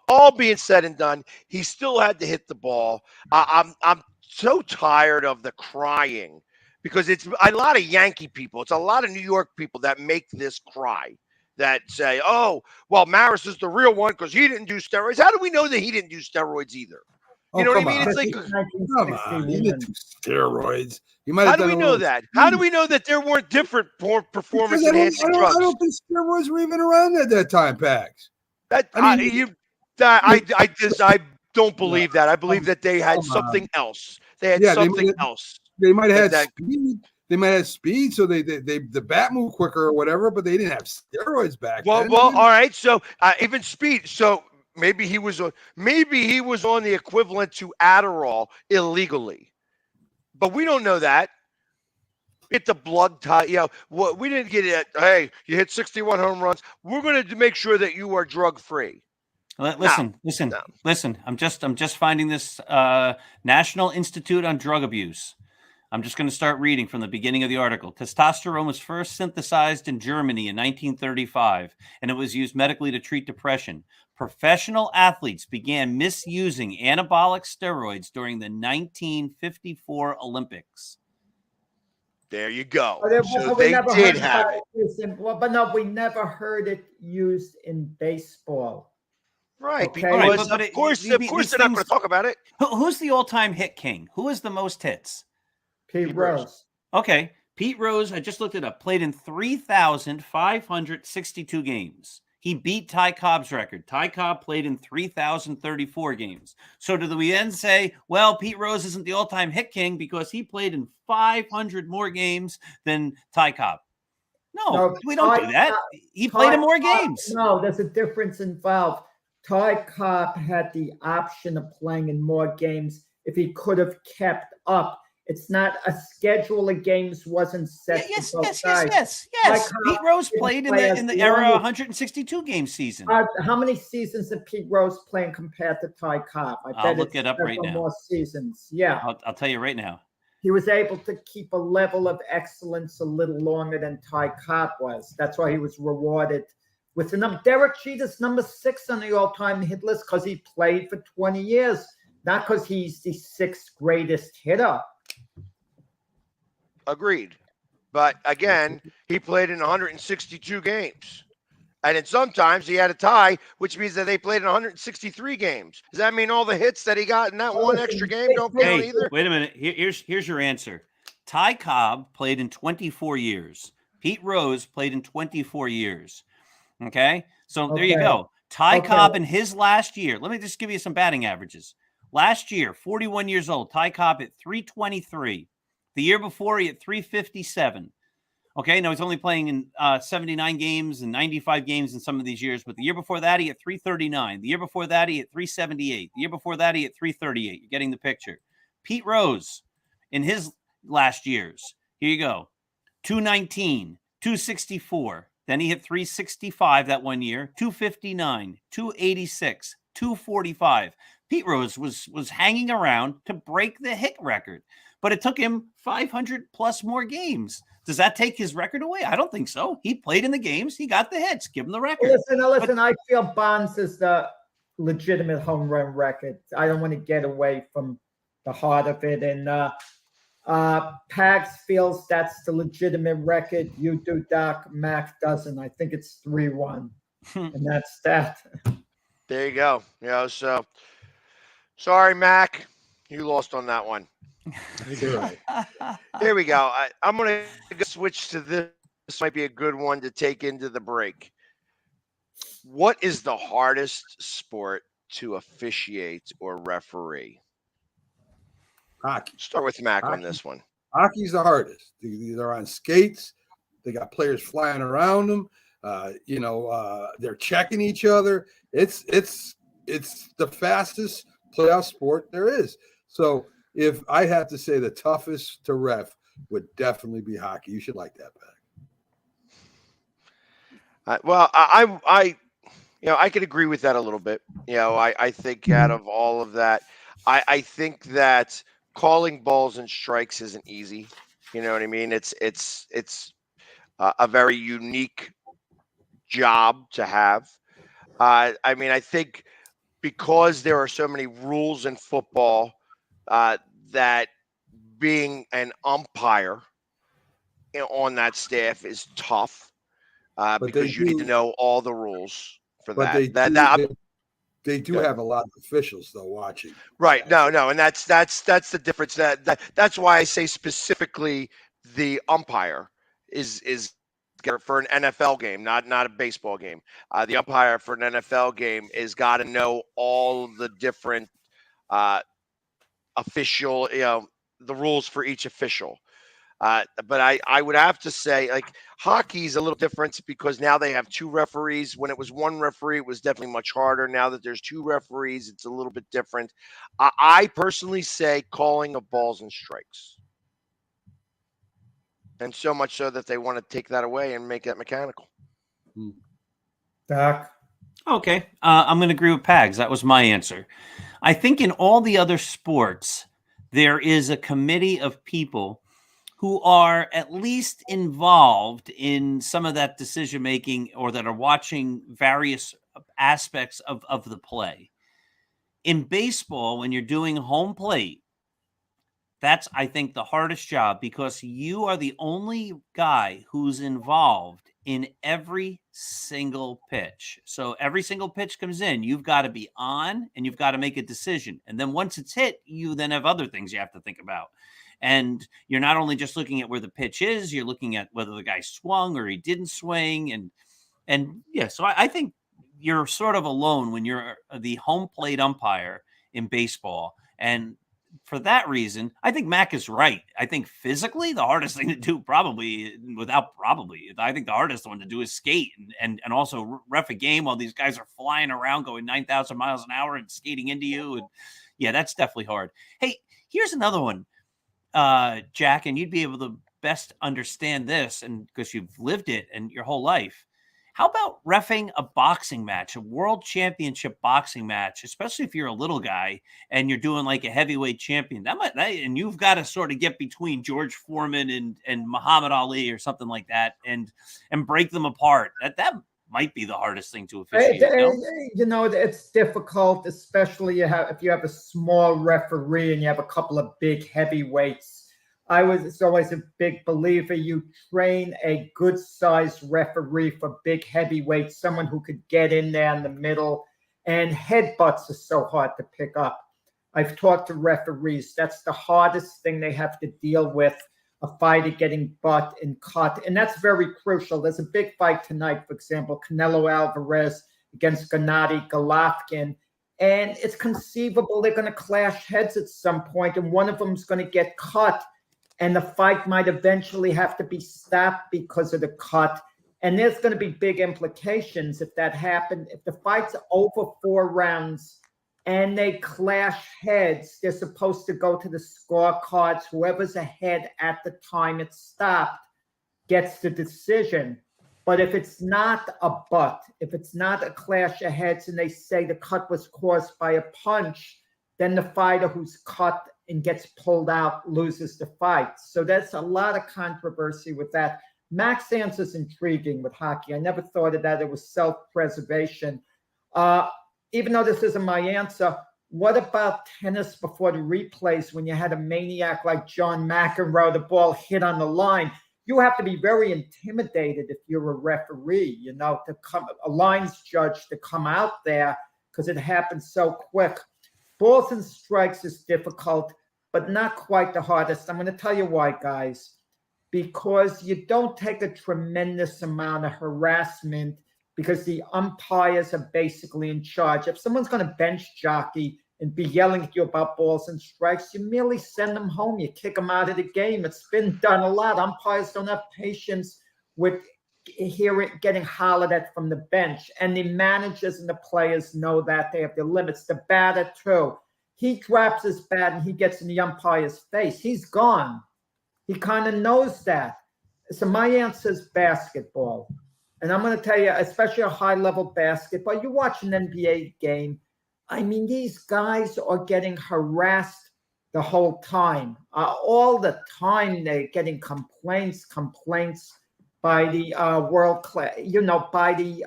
all being said and done, he still had to hit the ball. I'm so tired of the crying because it's a lot of Yankee people. It's a lot of New York people that make this cry. That say, oh, well, Maris is the real one because he didn't do steroids. How do we know that he didn't do steroids either? You know what I mean? On. It's like, come on, he didn't do steroids. You might how have do done we a know little that? How do we know that there weren't different performance Because enhancing drugs? I don't think steroids were even around at that time, Pax. I don't believe that. I believe that they had something else. They had something else. They might have had speed. They might have speed, so they the bat moved quicker or whatever, but they didn't have steroids back then. Well, all right. So even speed. So maybe he was on the equivalent to Adderall illegally, but we don't know that. Get the blood tie. We didn't get it. Hey, you hit 61 home runs. We're going to make sure that you are drug free. Listen. I'm just finding this National Institute on Drug Abuse. I'm just going to start reading from the beginning of the article. Testosterone was first synthesized in Germany in 1935, and it was used medically to treat depression. Professional athletes began misusing anabolic steroids during the 1954 Olympics. There you go. So they did have it. But no, we never heard it used in baseball. Right. Okay. Because of course they're not going to talk about it. Who's the all-time hit king? Who is the most hits? Pete Rose. Okay. Pete Rose, I just looked it up, played in 3,562 games. He beat Ty Cobb's record. Ty Cobb played in 3,034 games. So do we then say, well, Pete Rose isn't the all-time hit king because he played in 500 more games than Ty Cobb? No, we don't do that. He played in more games. No, there's a difference involved. Ty Cobb had the option of playing in more games if he could have kept up. It's not a schedule of games wasn't set. Yes. Pete Rose played in the era 162 game season. How many seasons did Pete Rose play compared to Ty Cobb? I'll look it up right now. More seasons. Yeah. I'll tell you right now. He was able to keep a level of excellence a little longer than Ty Cobb was. That's why he was rewarded with the number. Derek Jeter's number 6 on the all-time hit list because he played for 20 years, not because he's the 6th greatest hitter. Agreed. But again, he played in 162 games. And then sometimes he had a tie, which means that they played in 163 games. Does that mean all the hits that he got in that one extra game don't count either? Wait a minute. Here's your answer. Ty Cobb played in 24 years. Pete Rose played in 24 years. Okay? So there you go. Ty Cobb in his last year. Let me just give you some batting averages. Last year, 41 years old, Ty Cobb at 323. The year before, he had 357. Okay, now he's only playing in 79 games and 95 games in some of these years, but the year before that, he hit 339. The year before that, he hit 378. The year before that, he hit 338. You're getting the picture. Pete Rose, in his last years, here you go, 219, 264. Then he hit 365 that one year, 259, 286, 245. Pete Rose was hanging around to break the hit record, but it took him 500 plus more games. Does that take his record away? I don't think so. He played in the games. He got the hits. Give him the record. Listen. I feel Bonds is the legitimate home run record. I don't want to get away from the heart of it. And Pags feels that's the legitimate record. You do, Doc. Mac doesn't. I think it's 3-1. And that's that. There you go. So sorry, Mac. You lost on that one. You're right. Here we go. I'm going to switch to this. This might be a good one to take into the break. What is the hardest sport to officiate or referee? Hockey. Start with Mac on Hockey. this one. Hockey's the hardest. They're on skates. They got players flying around them. They're checking each other. It's the fastest playoff sport there is. So if I had to say the toughest to ref would definitely be hockey. You should like that, Pat. I could agree with that a little bit. I think out of all of that, I think that calling balls and strikes isn't easy. You know what I mean? It's a very unique job to have. I think because there are so many rules in football, that being an umpire on that staff is tough because you need to know all the rules for that. They do have a lot of officials though watching. Right. No, and that's the difference. That's why I say specifically the umpire is for an NFL game, not a baseball game. The umpire for an NFL game is got to know all the different official, the rules for each official. But I would have to say, like, hockey's a little different because now they have two referees. When it was one referee, it was definitely much harder. Now that there's two referees, it's a little bit different. I personally say calling of balls and strikes. And so much so that they want to take that away and make that mechanical. Doc? Okay. I'm going to agree with Pags. That was my answer. I think in all the other sports, there is a committee of people who are at least involved in some of that decision making or that are watching various aspects of the play. In baseball, when you're doing home plate, that's, I think, the hardest job because you are the only guy who's involved in every single pitch. So every single pitch comes in, you've got to be on and you've got to make a decision. And then once it's hit, you then have other things you have to think about. And you're not only just looking at where the pitch is, you're looking at whether the guy swung or he didn't swing. And yeah, so I think you're sort of alone when you're the home plate umpire in baseball. And for that reason, I think Mac is right. I think physically the hardest thing to do I think the hardest one to do is skate and also ref a game while these guys are flying around going 9,000 miles an hour and skating into you. And yeah, that's definitely hard. Hey, here's another one, Jack, and you'd be able to best understand this and because you've lived it and your whole life. How about reffing a boxing match, a world championship boxing match, especially if you're a little guy and you're doing like a heavyweight champion? And you've got to sort of get between George Foreman and Muhammad Ali or something like that and break them apart. That might be the hardest thing to officiate. It's difficult, especially if you have a small referee and you have a couple of big heavyweights. I was always a big believer you train a good-sized referee for big heavyweights, someone who could get in there in the middle, and headbutts are so hard to pick up. I've talked to referees. That's the hardest thing they have to deal with, a fighter getting butt and cut, and that's very crucial. There's a big fight tonight, for example, Canelo Alvarez against Gennady Golovkin, and it's conceivable they're going to clash heads at some point, and one of them is going to get cut. and the fight might eventually have to be stopped because of the cut. And there's going to be big implications if that happened. If the fight's over 4 rounds and they clash heads, they're supposed to go to the scorecards. Whoever's ahead at the time it stopped gets the decision. But if it's not a butt, if it's not a clash of heads and they say the cut was caused by a punch, then the fighter who's cut and gets pulled out loses the fight. So there's a lot of controversy with that. Mac's answer is intriguing with hockey. I never thought of that. It was self-preservation. Even though this isn't my answer, what about tennis before the replays when you had a maniac like John McEnroe, the ball hit on the line? You have to be very intimidated if you're a referee, you know, to come, a lines judge to come out there because it happens so quick. Balls and strikes is difficult, but not quite the hardest. I'm going to tell you why, guys. Because you don't take a tremendous amount of harassment because the umpires are basically in charge. If someone's going to bench jockey and be yelling at you about balls and strikes, you merely send them home. You kick them out of the game. It's been done a lot. Umpires don't have patience with getting hollered at from the bench. And the managers and the players know that. They have their limits. The batter, too. He drops his bat and he gets in the umpire's face. He's gone. He kind of knows that. So my answer is basketball. And I'm going to tell you, especially a high-level basketball, you watch an NBA game, I mean, these guys are getting harassed the whole time. All the time they're getting complaints by the world-class, you know, by the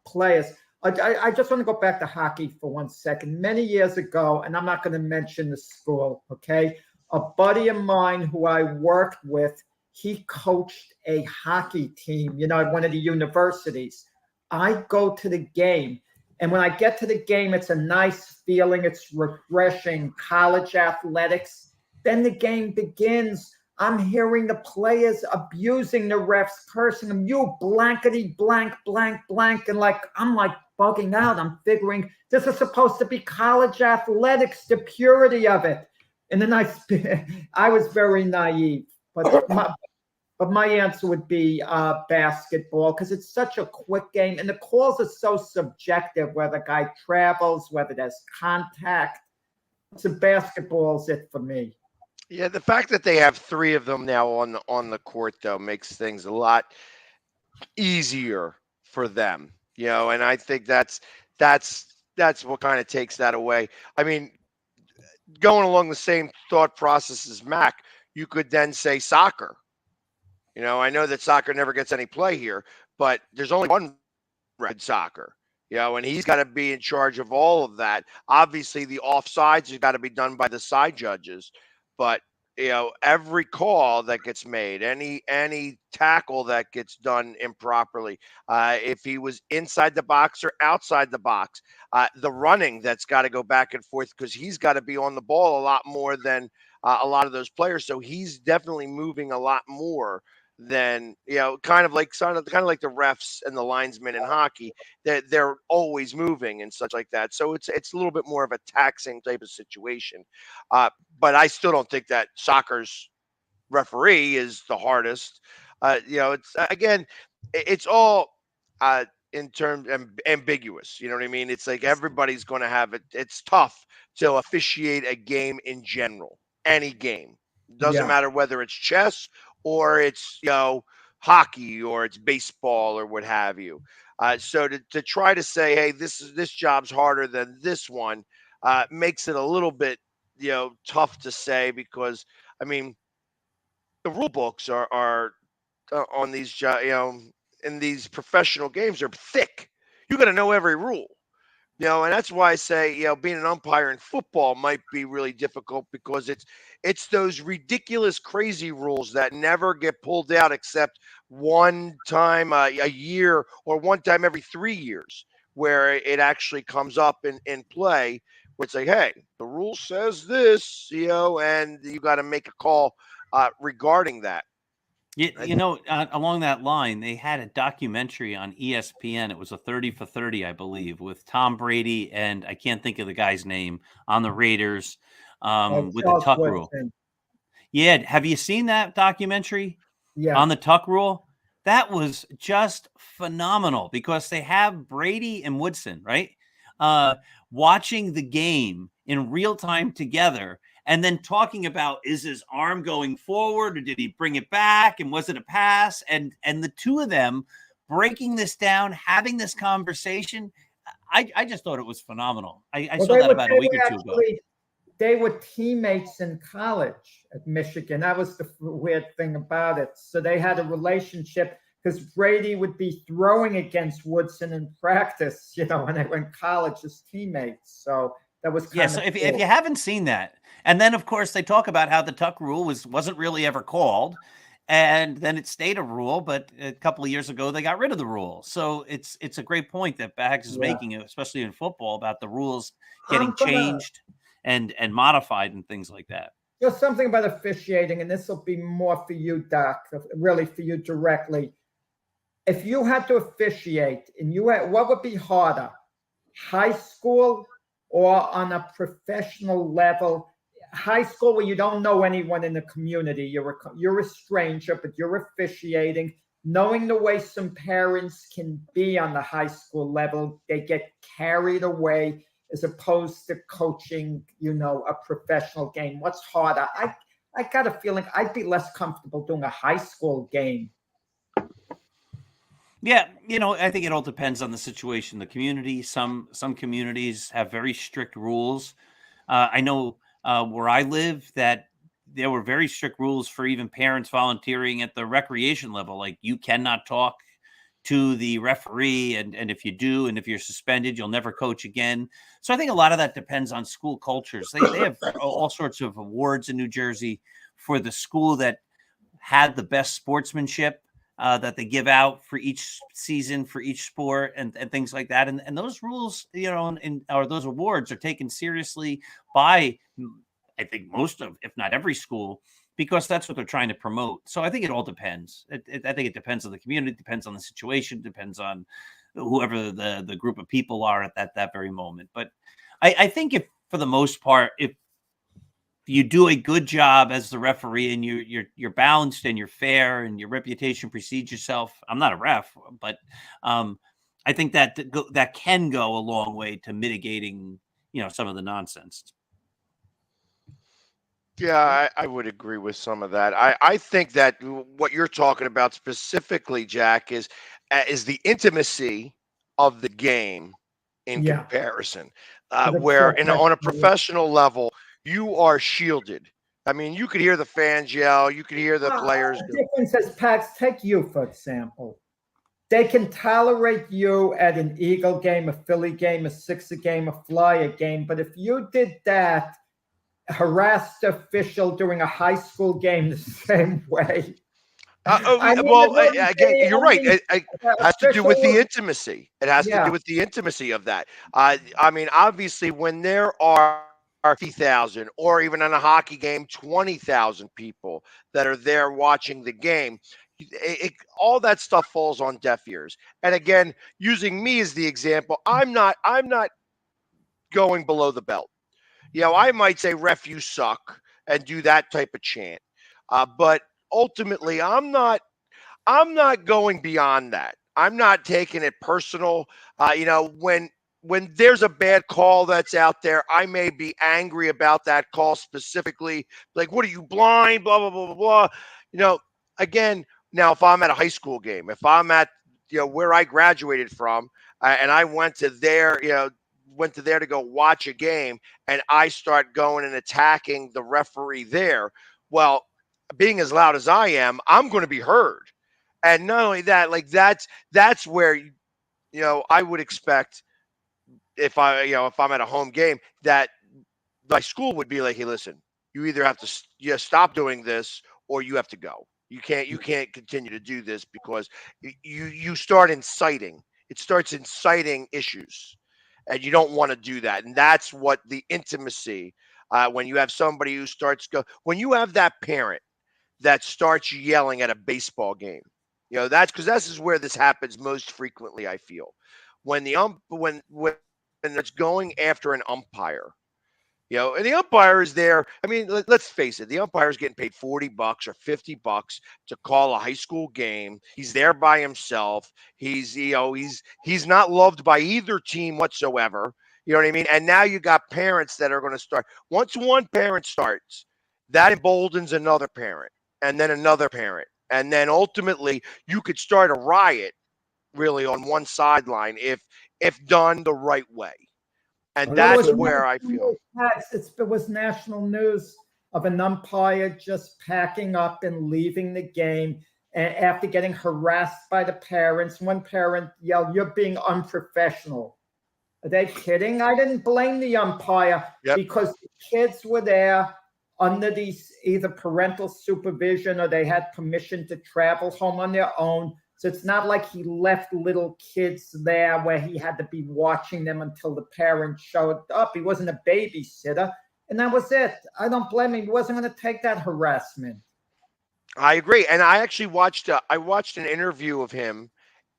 players. I just want to go back to hockey for 1 second. Many years ago, and I'm not going to mention the school, okay? A buddy of mine who I worked with, he coached a hockey team, you know, at one of the universities. I go to the game, and when I get to the game, it's a nice feeling. It's refreshing, college athletics. Then the game begins. I'm hearing the players abusing the refs, cursing them, you blankety blank, blank, blank. And I'm like bugging out. I'm figuring this is supposed to be college athletics, the purity of it. And then I was very naive, but my answer would be basketball because it's such a quick game and the calls are so subjective. Whether the guy travels, whether there's contact, so basketball's it for me. Yeah, the fact that they have 3 of them now on the court though makes things a lot easier for them, you know, and I think that's what kind of takes that away. I mean, going along the same thought process as Mac, you could then say soccer. You know, I know that soccer never gets any play here, but there's only one red soccer, you know, and he's got to be in charge of all of that. Obviously, the offsides have got to be done by the side judges, but you know, every call that gets made, any tackle that gets done improperly, if he was inside the box or outside the box, the running that's got to go back and forth because he's got to be on the ball a lot more than a lot of those players. So he's definitely moving a lot more than, you know, kind of like the refs and the linesmen in hockey. They're always moving and such like that. So it's a little bit more of a taxing type of situation. But I still don't think that soccer's referee is the hardest. You know, it's all in terms ambiguous. You know what I mean? It's like everybody's going to have it. It's tough to officiate a game in general. Any game doesn't matter whether it's chess or it's, you know, hockey or it's baseball or what have you. So to try to say, hey, this job's harder than this one makes it a little bit, you know, tough to say because I mean the rule books are on these, you know, in these professional games are thick. You got to know every rule. You know, and that's why I say, you know, being an umpire in football might be really difficult because it's those ridiculous, crazy rules that never get pulled out except one time a year or one time every 3 years where it actually comes up in play where it's like, hey, the rule says this, you know, and you got to make a call regarding that. You know, along that line, they had a documentary on ESPN. It was a 30 for 30, I believe, with Tom Brady and I can't think of the guy's name on the Raiders with the tuck rule. Yeah, have you seen that documentary Yeah. on the Tuck rule? That was just phenomenal because they have Brady and Woodson, right? Uh, Watching the game in real time together and then talking about, is his arm going forward or did he bring it back and was it a pass? And the two of them breaking this down, having this conversation. I just thought it was phenomenal. I Well, saw that about a week or two ago. They were teammates in college at Michigan. That was the weird thing about it. So they had a relationship because Brady would be throwing against Woodson in practice, when they were in college as teammates. So that was kind So of if cool. you haven't seen that, and then of course they talk about how the Tuck rule wasn't really ever called, and then it stayed a rule, but a couple of years ago they got rid of the rule. So it's a great point that Bags is making, especially in football, about the rules getting changed and modified and things like that. Just something about officiating, and this will be more for you, Doc, really for you directly. If you had to officiate, and what would be harder, high school or on a professional level? High school, where you don't know anyone in the community, you're a stranger, but you're officiating. Knowing the way some parents can be on the high school level, they get carried away, as opposed to coaching, a professional game. What's harder? I got a feeling I'd be less comfortable doing a high school game. Yeah, I think it all depends on the situation, the community. Some communities have very strict rules. I know where I live that there were very strict rules for even parents volunteering at the recreation level. Like, you cannot talk to the referee, and if you do, and if you're suspended, you'll never coach again. So I think a lot of that depends on school cultures. They have all sorts of awards in New Jersey for the school that had the best sportsmanship that they give out for each season, for each sport, and things like that. And those rules, or those awards are taken seriously by, I think, most of, if not every school, because that's what they're trying to promote. So I think it all depends. I think it depends on the community, depends on the situation, depends on whoever the group of people are at that very moment. But I think, if for the most part, if you do a good job as the referee and you're balanced and you're fair and your reputation precedes yourself. I'm not a ref, but I think that can go a long way to mitigating, some of the nonsense. Yeah, I would agree with some of that. I think that what you're talking about specifically, Jack, is the intimacy of the game in comparison, where on a professional level, you are shielded. I mean, you could hear the fans yell, you could hear the players. The difference is, Pax, take you, for example. They can tolerate you at an Eagle game, a Philly game, a Sixer game, a Flyer game. But if you did that, harassed official during a high school game the same way. Again, you're right. It has to do with the intimacy. It has to do with the intimacy of that. I mean, obviously, when there are 50,000, or even in a hockey game, 20,000 people that are there watching the game, all that stuff falls on deaf ears. And again, using me as the example, I'm not going below the belt. I might say, "Ref, you suck," and do that type of chant. But ultimately, I'm not going beyond that. I'm not taking it personal. When there's a bad call that's out there, I may be angry about that call specifically. Like, what are you, blind? Blah, blah, blah, blah, blah. Again, now, if I'm at a high school game, if I'm at, where I graduated from, and I went to there to go watch a game, and I start going and attacking the referee there, well, being as loud as I am, I'm going to be heard. And not only that, like, that's where, I would expect, if I'm at a home game, that my school would be like, "Hey, listen, you either have to stop doing this, or you have to go. You can't continue to do this, because you start inciting. It starts inciting issues, and you don't want to do that." And that's what the intimacy, when you have somebody who when you have that parent that starts yelling at a baseball game, that's because this is where this happens most frequently, I feel. When the when it's going after an umpire, And the umpire is there. I mean, let's face it, the umpire is getting paid $40 or $50 to call a high school game. He's there by himself. He's not loved by either team whatsoever. You know what I mean? And now you got parents that are going to start. Once one parent starts, that emboldens another parent, and then another parent. And then ultimately you could start a riot really on one sideline if done the right way. And that's where I feel it was national news of an umpire just packing up and leaving the game after getting harassed by the parents. One parent yelled, "You're being unprofessional." Are they kidding? I didn't blame the umpire because the kids were there under these either parental supervision or they had permission to travel home on their own. So it's not like he left little kids there where he had to be watching them until the parents showed up. He wasn't a babysitter. And that was it. I don't blame him. He wasn't going to take that harassment. I agree. And I actually watched an interview of him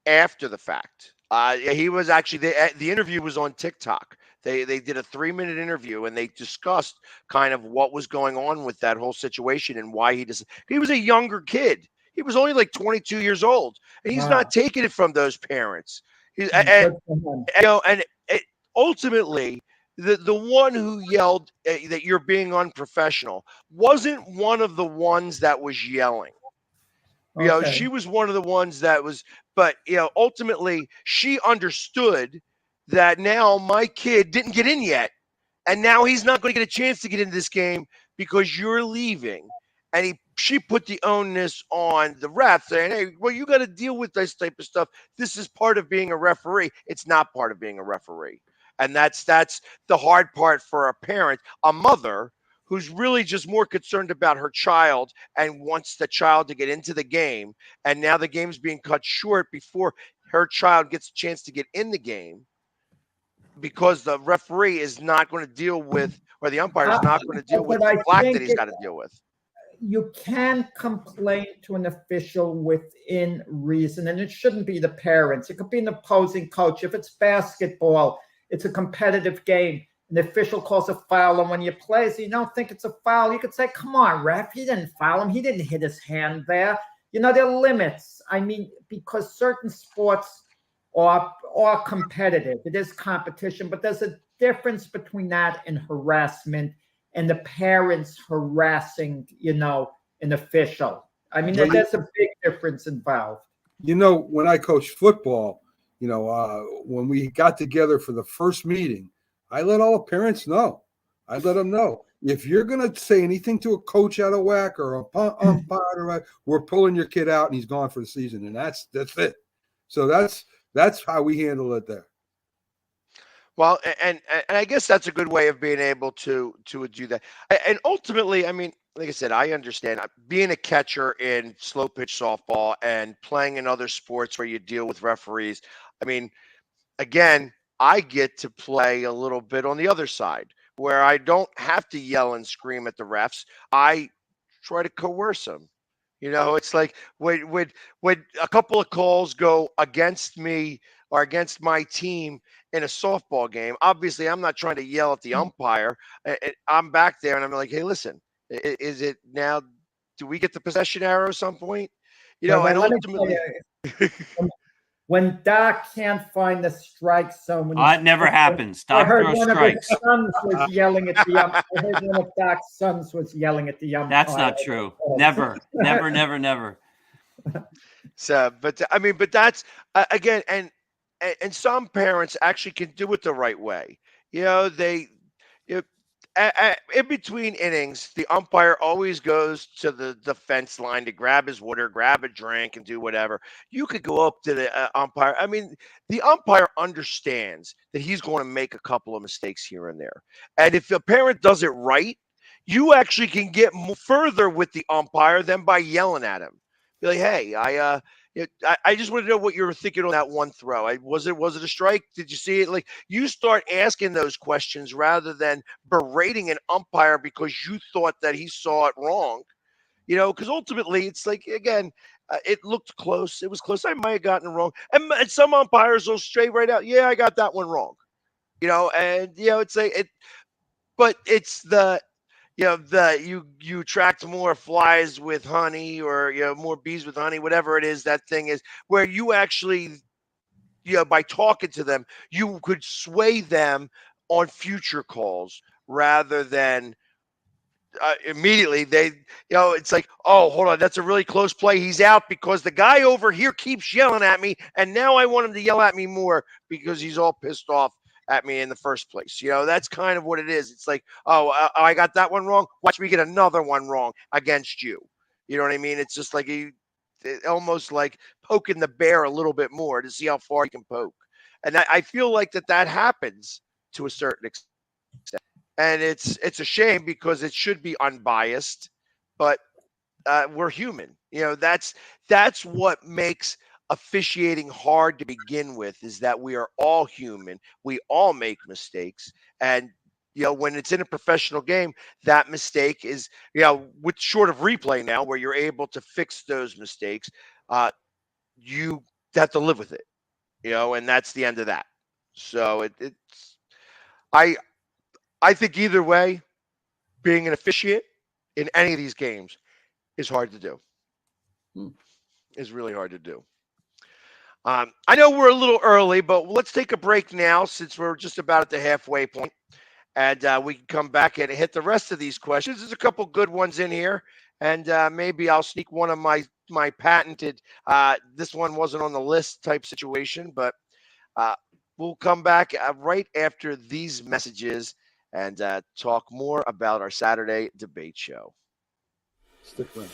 after the fact. He was actually the interview was on TikTok. They did a 3-minute interview and they discussed kind of what was going on with that whole situation and why he was a younger kid. He was only like 22 years old, and he's not taking it from those parents. Ultimately, the one who yelled that you're being unprofessional wasn't one of the ones that was yelling. She was one of the ones that was, but ultimately she understood that now my kid didn't get in yet, and now he's not going to get a chance to get into this game because you're leaving. And she put the onus on the ref saying, "Hey, well, you got to deal with this type of stuff. This is part of being a referee." It's not part of being a referee. And that's the hard part for a parent, a mother who's really just more concerned about her child and wants the child to get into the game. And now the game's being cut short before her child gets a chance to get in the game because the referee is not going to deal with, or the umpire is not going to deal with the flack that he's got to deal with. You can complain to an official within reason, and it shouldn't be the parents. It could be an opposing coach. If it's basketball, it's a competitive game. An official calls a foul, and when you play, so you don't think it's a foul, you could say, "Come on, ref, he didn't foul him. He didn't hit his hand there." There are limits. I mean, because certain sports are competitive. It is competition, but there's a difference between that and harassment and the parents harassing, an official. I mean, there's a big difference involved. When I coached football, when we got together for the first meeting, I let all the parents know. I let them know, if you're going to say anything to a coach out of whack or a umpire, we're pulling your kid out and he's gone for the season. And that's it. So that's how we handle it there. Well, and I guess that's a good way of being able to do that. And ultimately, I mean, like I said, I understand being a catcher in slow pitch softball and playing in other sports where you deal with referees. I mean, again, I get to play a little bit on the other side where I don't have to yell and scream at the refs. I try to coerce them. It's like when a couple of calls go against me or against my team in a softball game, obviously I'm not trying to yell at the umpire. I'm back there and I'm like, "Hey, listen, is it now? Do we get the possession arrow at some point?" And ultimately, when Doc can't find the strike zone, it never happens. Doc throws strikes. Sons was yelling at the umpire. I heard one of Doc's sons was yelling at the umpire. That's not true. Never. So, but I mean, but that's again, and some parents actually can do it the right way. In between innings, the umpire always goes to the fence line to grab his water, grab a drink, and do whatever. You could go up to the umpire. I mean, the umpire understands that he's going to make a couple of mistakes here and there. And if the parent does it right, you actually can get further with the umpire than by yelling at him. Be like, "Hey, I just want to know what you were thinking on that one throw. Was it a strike? Did you see it?" Like, you start asking those questions rather than berating an umpire because you thought that he saw it wrong. Because ultimately it's like, again, it looked close. It was close. I might have gotten it wrong. And some umpires will straight right out, "Yeah, I got that one wrong." It's like it. but it's you attract more flies with honey, or more bees with honey, whatever it is that thing is, where you actually, by talking to them, you could sway them on future calls rather than immediately it's like, oh, hold on, that's a really close play, he's out because the guy over here keeps yelling at me, and now I want him to yell at me more because he's all pissed off at me in the first place. That's kind of what it is. It's like, oh, I got that one wrong, watch me get another one wrong against you. You know what I mean? It's just like almost like poking the bear a little bit more to see how far you can poke. And I feel like that happens to a certain extent. And it's a shame because it should be unbiased, but we're human. That's what makes officiating hard to begin with, is that we are all human. We all make mistakes. And, when it's in a professional game, that mistake is, with short of replay now, where you're able to fix those mistakes, you have to live with it, and that's the end of that. So I think either way, being an officiate in any of these games is hard to do. Is really hard to do. I know we're a little early, but let's take a break now since we're just about at the halfway point, and we can come back and hit the rest of these questions. There's a couple good ones in here, and maybe I'll sneak one of my patented, this one wasn't on the list type situation, but we'll come back right after these messages and talk more about our Saturday debate show. Stick around.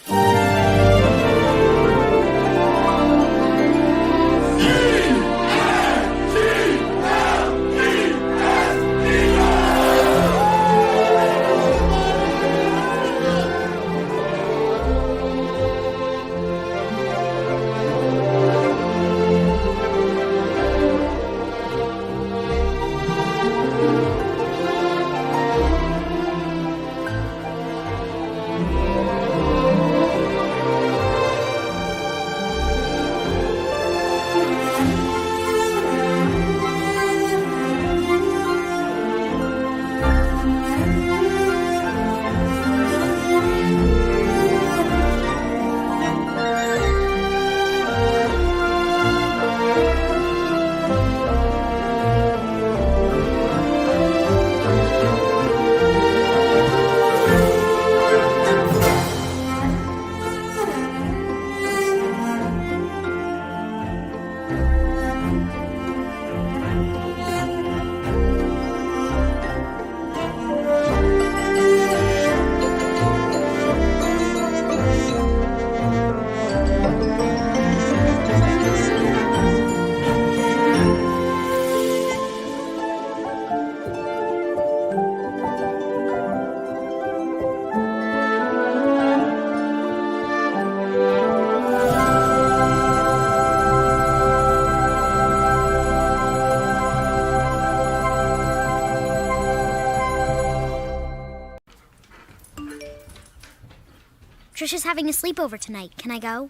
Trisha's having a sleepover tonight. Can I go?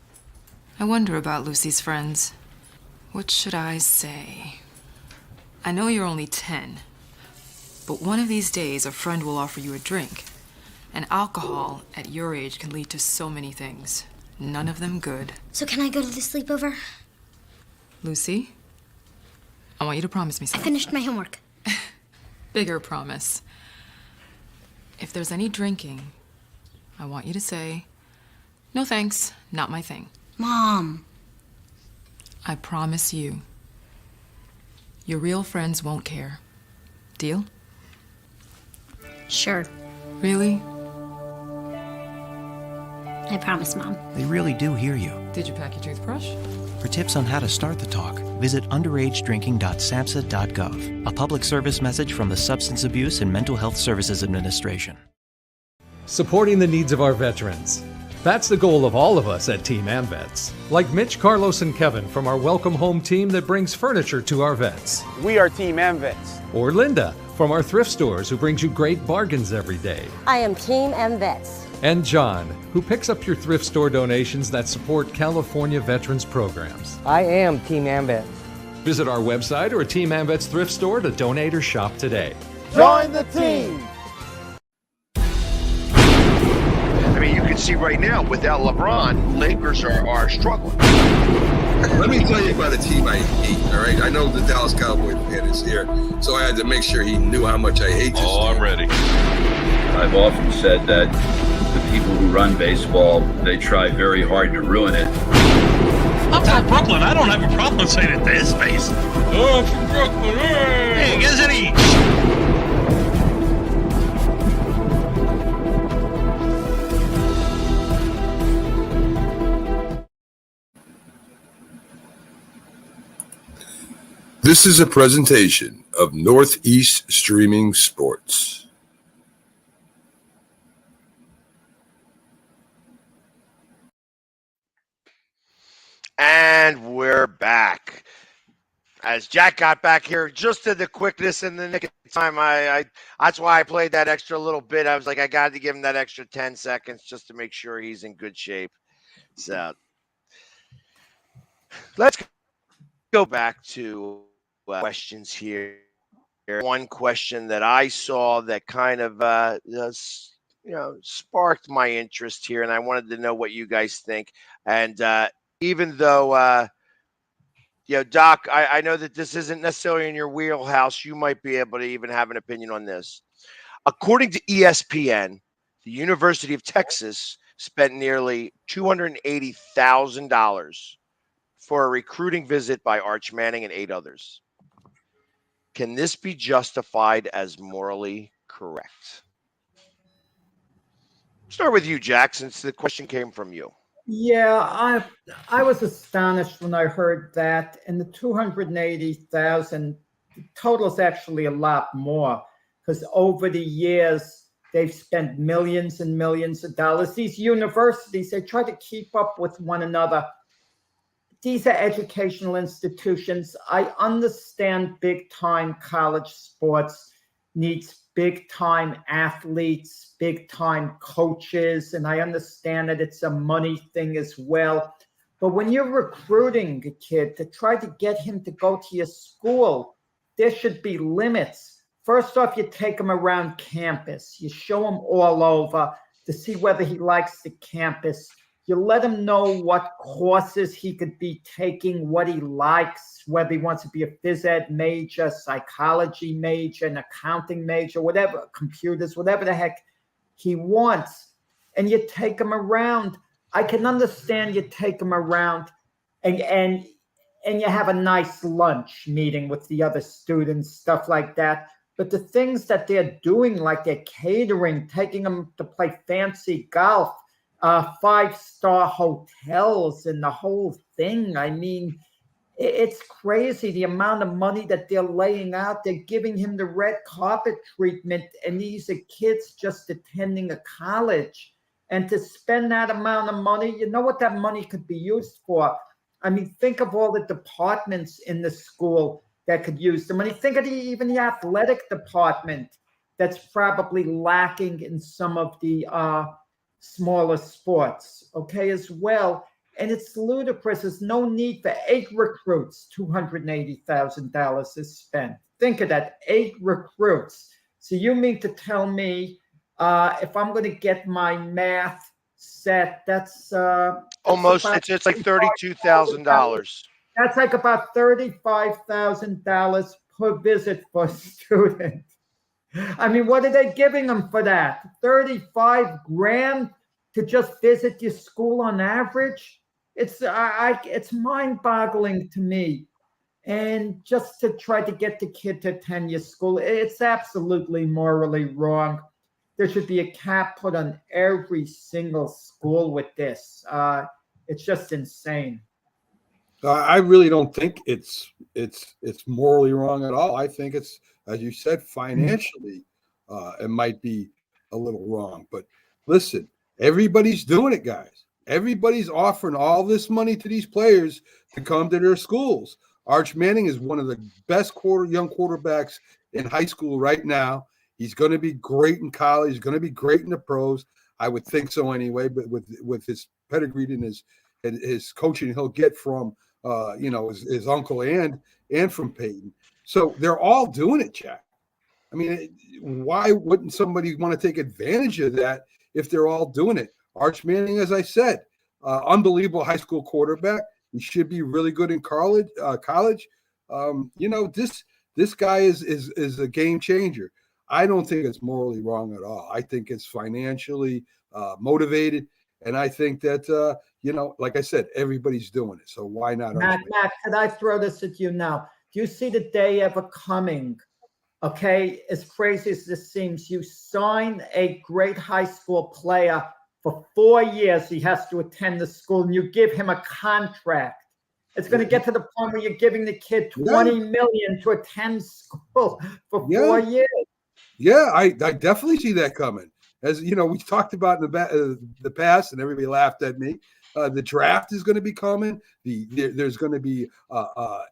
I wonder about Lucy's friends. What should I say? I know you're only 10, but one of these days a friend will offer you a drink. And alcohol at your age can lead to so many things. None of them good. So can I go to the sleepover? Lucy, I want you to promise me I something. finished my homework. Bigger promise. If there's any drinking, I want you to say, "No thanks, not my thing." Mom. I promise you. Your real friends won't care. Deal? Sure. Really? I promise, Mom. They really do hear you. Did you pack your toothbrush? For tips on how to start the talk, visit underagedrinking.samhsa.gov. A public service message from the Substance Abuse and Mental Health Services Administration. Supporting the needs of our veterans. That's the goal of all of us at Team AmVets. Like Mitch, Carlos, and Kevin from our Welcome Home team that brings furniture to our vets. We are Team AmVets. Or Linda from our thrift stores who brings you great bargains every day. I am Team AmVets. And John, who picks up your thrift store donations that support California veterans programs. I am Team AmVets. Visit our website or a Team AmVets thrift store to donate or shop today. Join the team! can see right now, without LeBron, Lakers are struggling. Let me tell you about a team I hate, all right? I know the Dallas Cowboy fan is here, so I had to make sure he knew how much I hate this team. I'm ready. I've often said that the people who run baseball, they try very hard to ruin it. I'm from Brooklyn. I don't have a problem saying it to his face. Oh, I'm from Brooklyn. Hey, get an each. This is a presentation of Northeast Streaming Sports. And we're back. As Jack got back here, just to the quickness and the nick of time, I that's why I played that extra little bit. I was like, I got to give him that extra 10 seconds just to make sure he's in good shape. So let's go back to questions here. One question that I saw that kind of sparked my interest here, and I wanted to know what you guys think. And even though Doc, I know that this isn't necessarily in your wheelhouse, you might be able to even have an opinion on this. According to ESPN, the University of Texas spent nearly $280,000 for a recruiting visit by Arch Manning and 8 others. Can this be justified as morally correct? Start with you, Jack, since the question came from you. Yeah, I was astonished when I heard that. And the 280,000, the total is actually a lot more, because over the years they've spent millions and millions of dollars. These universities, they try to keep up with one another. These are educational institutions. I understand big-time college sports needs big-time athletes, big-time coaches, and I understand that it's a money thing as well. But when you're recruiting a kid to try to get him to go to your school, there should be limits. First off, you take him around campus. You show him all over to see whether he likes the campus. You let him know what courses he could be taking, what he likes, whether he wants to be a phys ed major, psychology major, an accounting major, whatever, computers, whatever the heck he wants. And you take him around. I can understand you take him around and you have a nice lunch meeting with the other students, stuff like that. But the things that they're doing, like they're catering, taking them to play fancy golf, 5-star hotels and the whole thing. I mean, it's crazy the amount of money that they're laying out. They're giving him the red carpet treatment, and these are kids just attending a college. And to spend that amount of money, you know what that money could be used for? I mean, think of all the departments in the school that could use the money. Think of even the athletic department that's probably lacking in some of the smaller sports, okay, as well. And it's ludicrous. There's no need for 8 recruits. $280,000 is spent. Think of that, 8 recruits. So you mean to tell me if I'm going to get my math set, that's almost, it's like $32,000. That's like about $35,000 per visit for a student. I mean, what are they giving them for that? 35 grand to just visit your school on average? It's mind-boggling to me. And just to try to get the kid to attend your school, it's absolutely morally wrong. There should be a cap put on every single school with this. It's just insane. I really don't think it's morally wrong at all. I think it's, as you said, financially, it might be a little wrong. But listen, everybody's doing it, guys. Everybody's offering all this money to these players to come to their schools. Arch Manning is one of the best young quarterbacks in high school right now. He's going to be great in college. He's going to be great in the pros. I would think so anyway. But with his pedigree and his coaching, he'll get from his uncle and from Peyton. So they're all doing it, Jack. I mean, why wouldn't somebody want to take advantage of that if they're all doing it? Arch Manning, as I said, unbelievable high school quarterback. He should be really good in college. This guy is a game changer. I don't think it's morally wrong at all. I think it's financially motivated, and I think that like I said, everybody's doing it. So why not? Matt, could I throw this at you now? Do you see the day ever coming? Okay, as crazy as this seems, you sign a great high school player for 4 years. He has to attend the school, and you give him a contract. It's going to get to the point where you're giving the kid $20 million to attend school for 4 years. Yeah, I definitely see that coming. As you know, we talked about in the past, and everybody laughed at me. The draft is going to be coming. There's going to be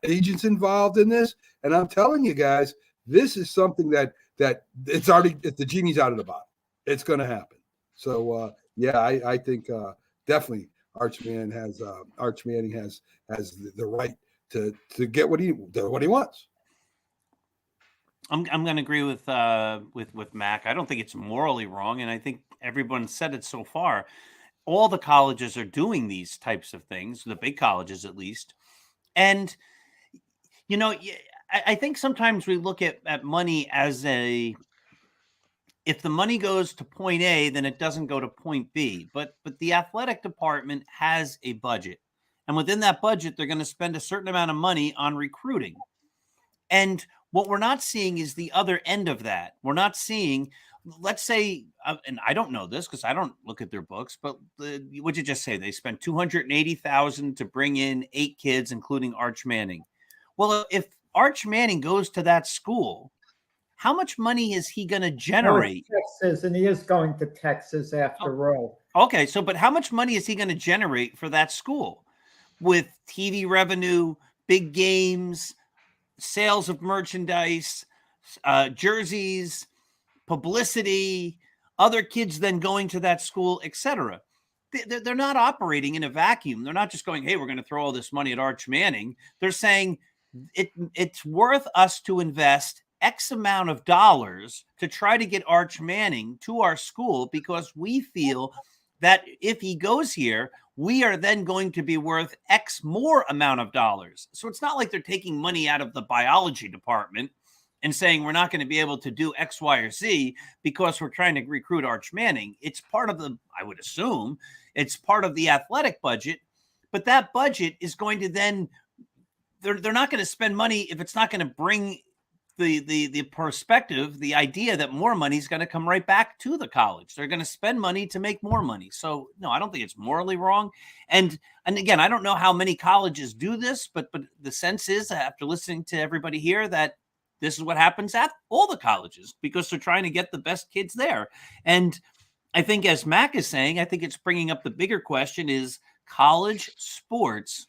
agents involved in this, and I'm telling you guys, this is something that the genie's out of the bottle. It's going to happen. So I think definitely Arch Manning has the right to get what he wants. I'm going to agree with Mac. I don't think it's morally wrong, and I think everyone said it so far. All the colleges are doing these types of things, the big colleges at least. And I think sometimes we look at money as if the money goes to point A, then it doesn't go to point B. But the athletic department has a budget, and within that budget, they're going to spend a certain amount of money on recruiting. And what we're not seeing is the other end of that. We're not seeing, let's say, and I don't know this because I don't look at their books, but what'd you just say? They spent $280,000 to bring in 8 kids, including Arch Manning. Well, if Arch Manning goes to that school, how much money is he going to generate? Texas, and he is going to Texas after all. Okay, but how much money is he going to generate for that school with TV revenue, big games, sales of merchandise, jerseys, publicity, other kids then going to that school, etc. They're not operating in a vacuum. They're not just going, hey, we're going to throw all this money at Arch Manning. They're saying it's worth us to invest X amount of dollars to try to get Arch Manning to our school because we feel that if he goes here, we are then going to be worth X more amount of dollars. So it's not like they're taking money out of the biology department and saying we're not going to be able to do X, Y, or Z because we're trying to recruit Arch Manning. It's part of I would assume, it's part of the athletic budget, but that budget is going to then, they're not going to spend money if it's not going to bring the perspective, the idea that more money is going to come right back to the college. They're going to spend money to make more money. So no, I don't think it's morally wrong. And again, I don't know how many colleges do this, but the sense is, after listening to everybody here, that this is what happens at all the colleges because they're trying to get the best kids there. And I think, as Mac is saying, I think it's bringing up the bigger question: is college sports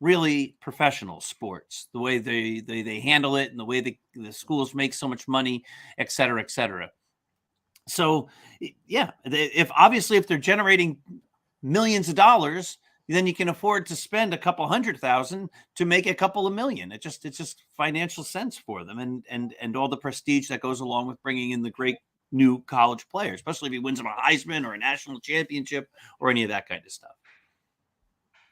really professional sports, the way they handle it and the way the schools make so much money, et cetera, et cetera. So yeah, if they're generating millions of dollars, then you can afford to spend a couple $100,000 to make a couple of million. It's just financial sense for them and all the prestige that goes along with bringing in the great new college players, especially if he wins them a Heisman or a national championship or any of that kind of stuff.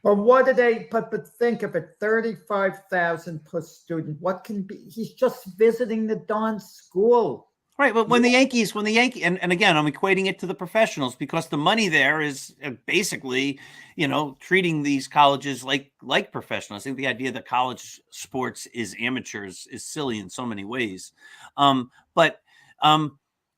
But what do they? But think of it: 35,000 per student. What can be? He's just visiting the darn school, right? But when the Yankees, and again, I'm equating it to the professionals because the money there is basically, treating these colleges like professionals. I think the idea that college sports is amateurs is silly in so many ways.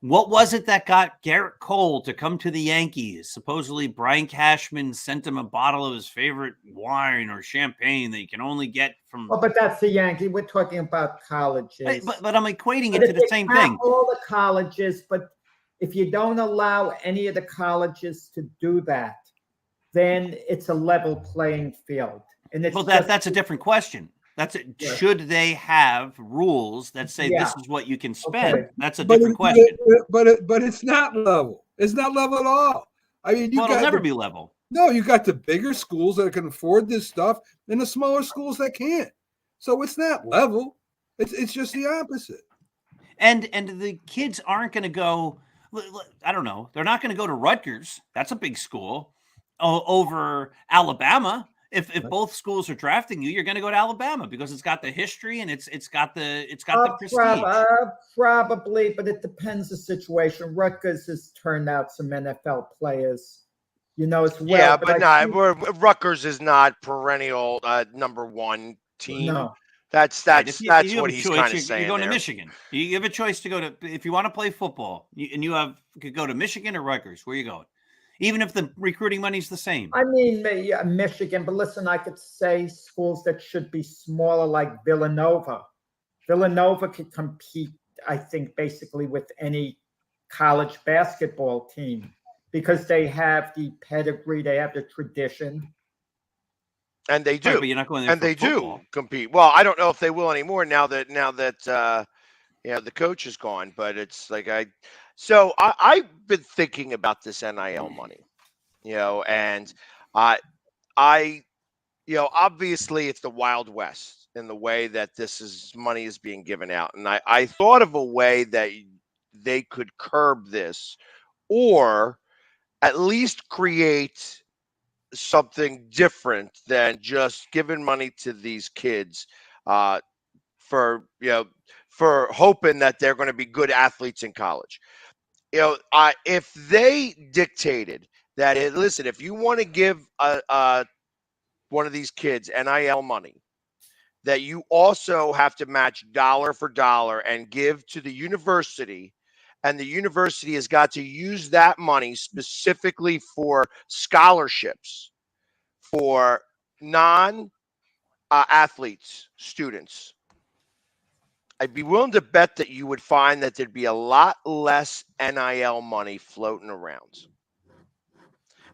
What was it that got Garrett Cole to come to the Yankees? Supposedly, Brian Cashman sent him a bottle of his favorite wine or champagne that you can only get from. Well, but that's the Yankee. We're talking about colleges. But I'm equating it to the same thing. All the colleges, but if you don't allow any of the colleges to do that, then it's a level playing field. And it's that's a different question. That's it. Yeah. Should they have rules that say this is what you can spend? Okay. That's a different question. But it's not level. It's not level at all. I mean, it'll never be level. No, you got the bigger schools that can afford this stuff, and the smaller schools that can't. So it's not level. It's just the opposite. And the kids aren't going to go. I don't know. They're not going to go to Rutgers. That's a big school over Alabama. If both schools are drafting you, you're going to go to Alabama because it's got the history and it's got the prestige. Probably, but it depends the situation. Rutgers has turned out some NFL players, as well. Yeah, but Rutgers is not perennial number one team. No. That's You what he's choice, kind of saying. You're going there. to Michigan. You have a choice to go to if you want to play football, you could go to Michigan or Rutgers. Where are you going? Even if the recruiting money's the same. I mean, Michigan, but listen, I could say schools that should be smaller, like Villanova. Villanova could compete, I think, basically with any college basketball team because they have the pedigree, they have the tradition. And they do. Right, but you're not going there and for they football. do compete. Well, I don't know if they will anymore now that the coach is gone, but it's like I've been thinking about this NIL money, and obviously it's the Wild West in the way that money is being given out. And I thought of a way that they could curb this or at least create something different than just giving money to these kids for hoping that they're going to be good athletes in college. If they dictated that, listen, if you want to give one of these kids NIL money, that you also have to match dollar for dollar and give to the university, and the university has got to use that money specifically for scholarships for non-athletes, students. I'd be willing to bet that you would find that there'd be a lot less NIL money floating around.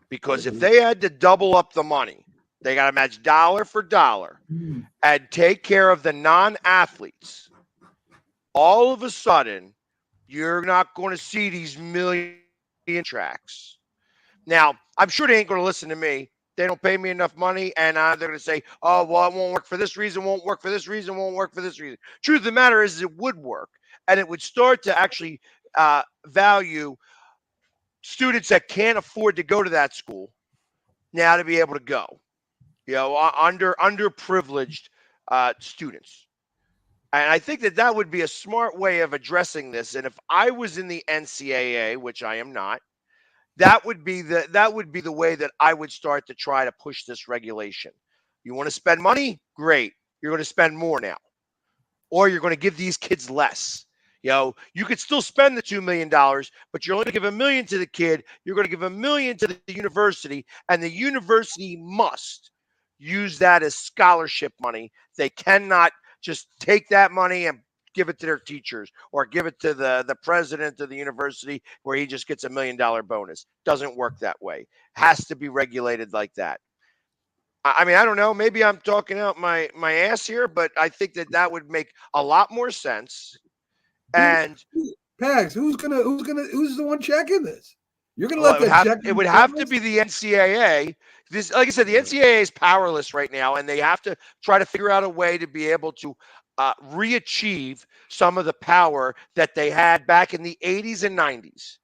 Because if they had to double up the money, they got to match dollar for dollar and take care of the non-athletes. All of a sudden, you're not going to see these million tracks. Now, I'm sure they ain't going to listen to me. They don't pay me enough money, and they're going to say, oh, well, it won't work for this reason, won't work for this reason, won't work for this reason. Truth of the matter is it would work, and it would start to actually value students that can't afford to go to that school now to be able to go, underprivileged students. And I think that would be a smart way of addressing this. And if I was in the NCAA, which I am not, that would be the way that I would start to try to push this regulation. You want to spend money? Great. You're going to spend more now. Or you're going to give these kids less. You could still spend the $2 million, but you're only going to give $1 million to the kid. You're going to give $1 million to the university, and the university must use that as scholarship money. They cannot just take that money and give it to their teachers or give it to the president of the university where he just gets $1 million bonus. Doesn't work that way. Has to be regulated like that. I mean, I don't know. Maybe I'm talking out my ass here, but I think that would make a lot more sense. And Pags, who's the one checking this? You're gonna let that check. It would have to be the NCAA. This, like I said, the NCAA is powerless right now, and they have to try to figure out a way to be able to re-achieve some of the power that they had back in the 80s and 90s.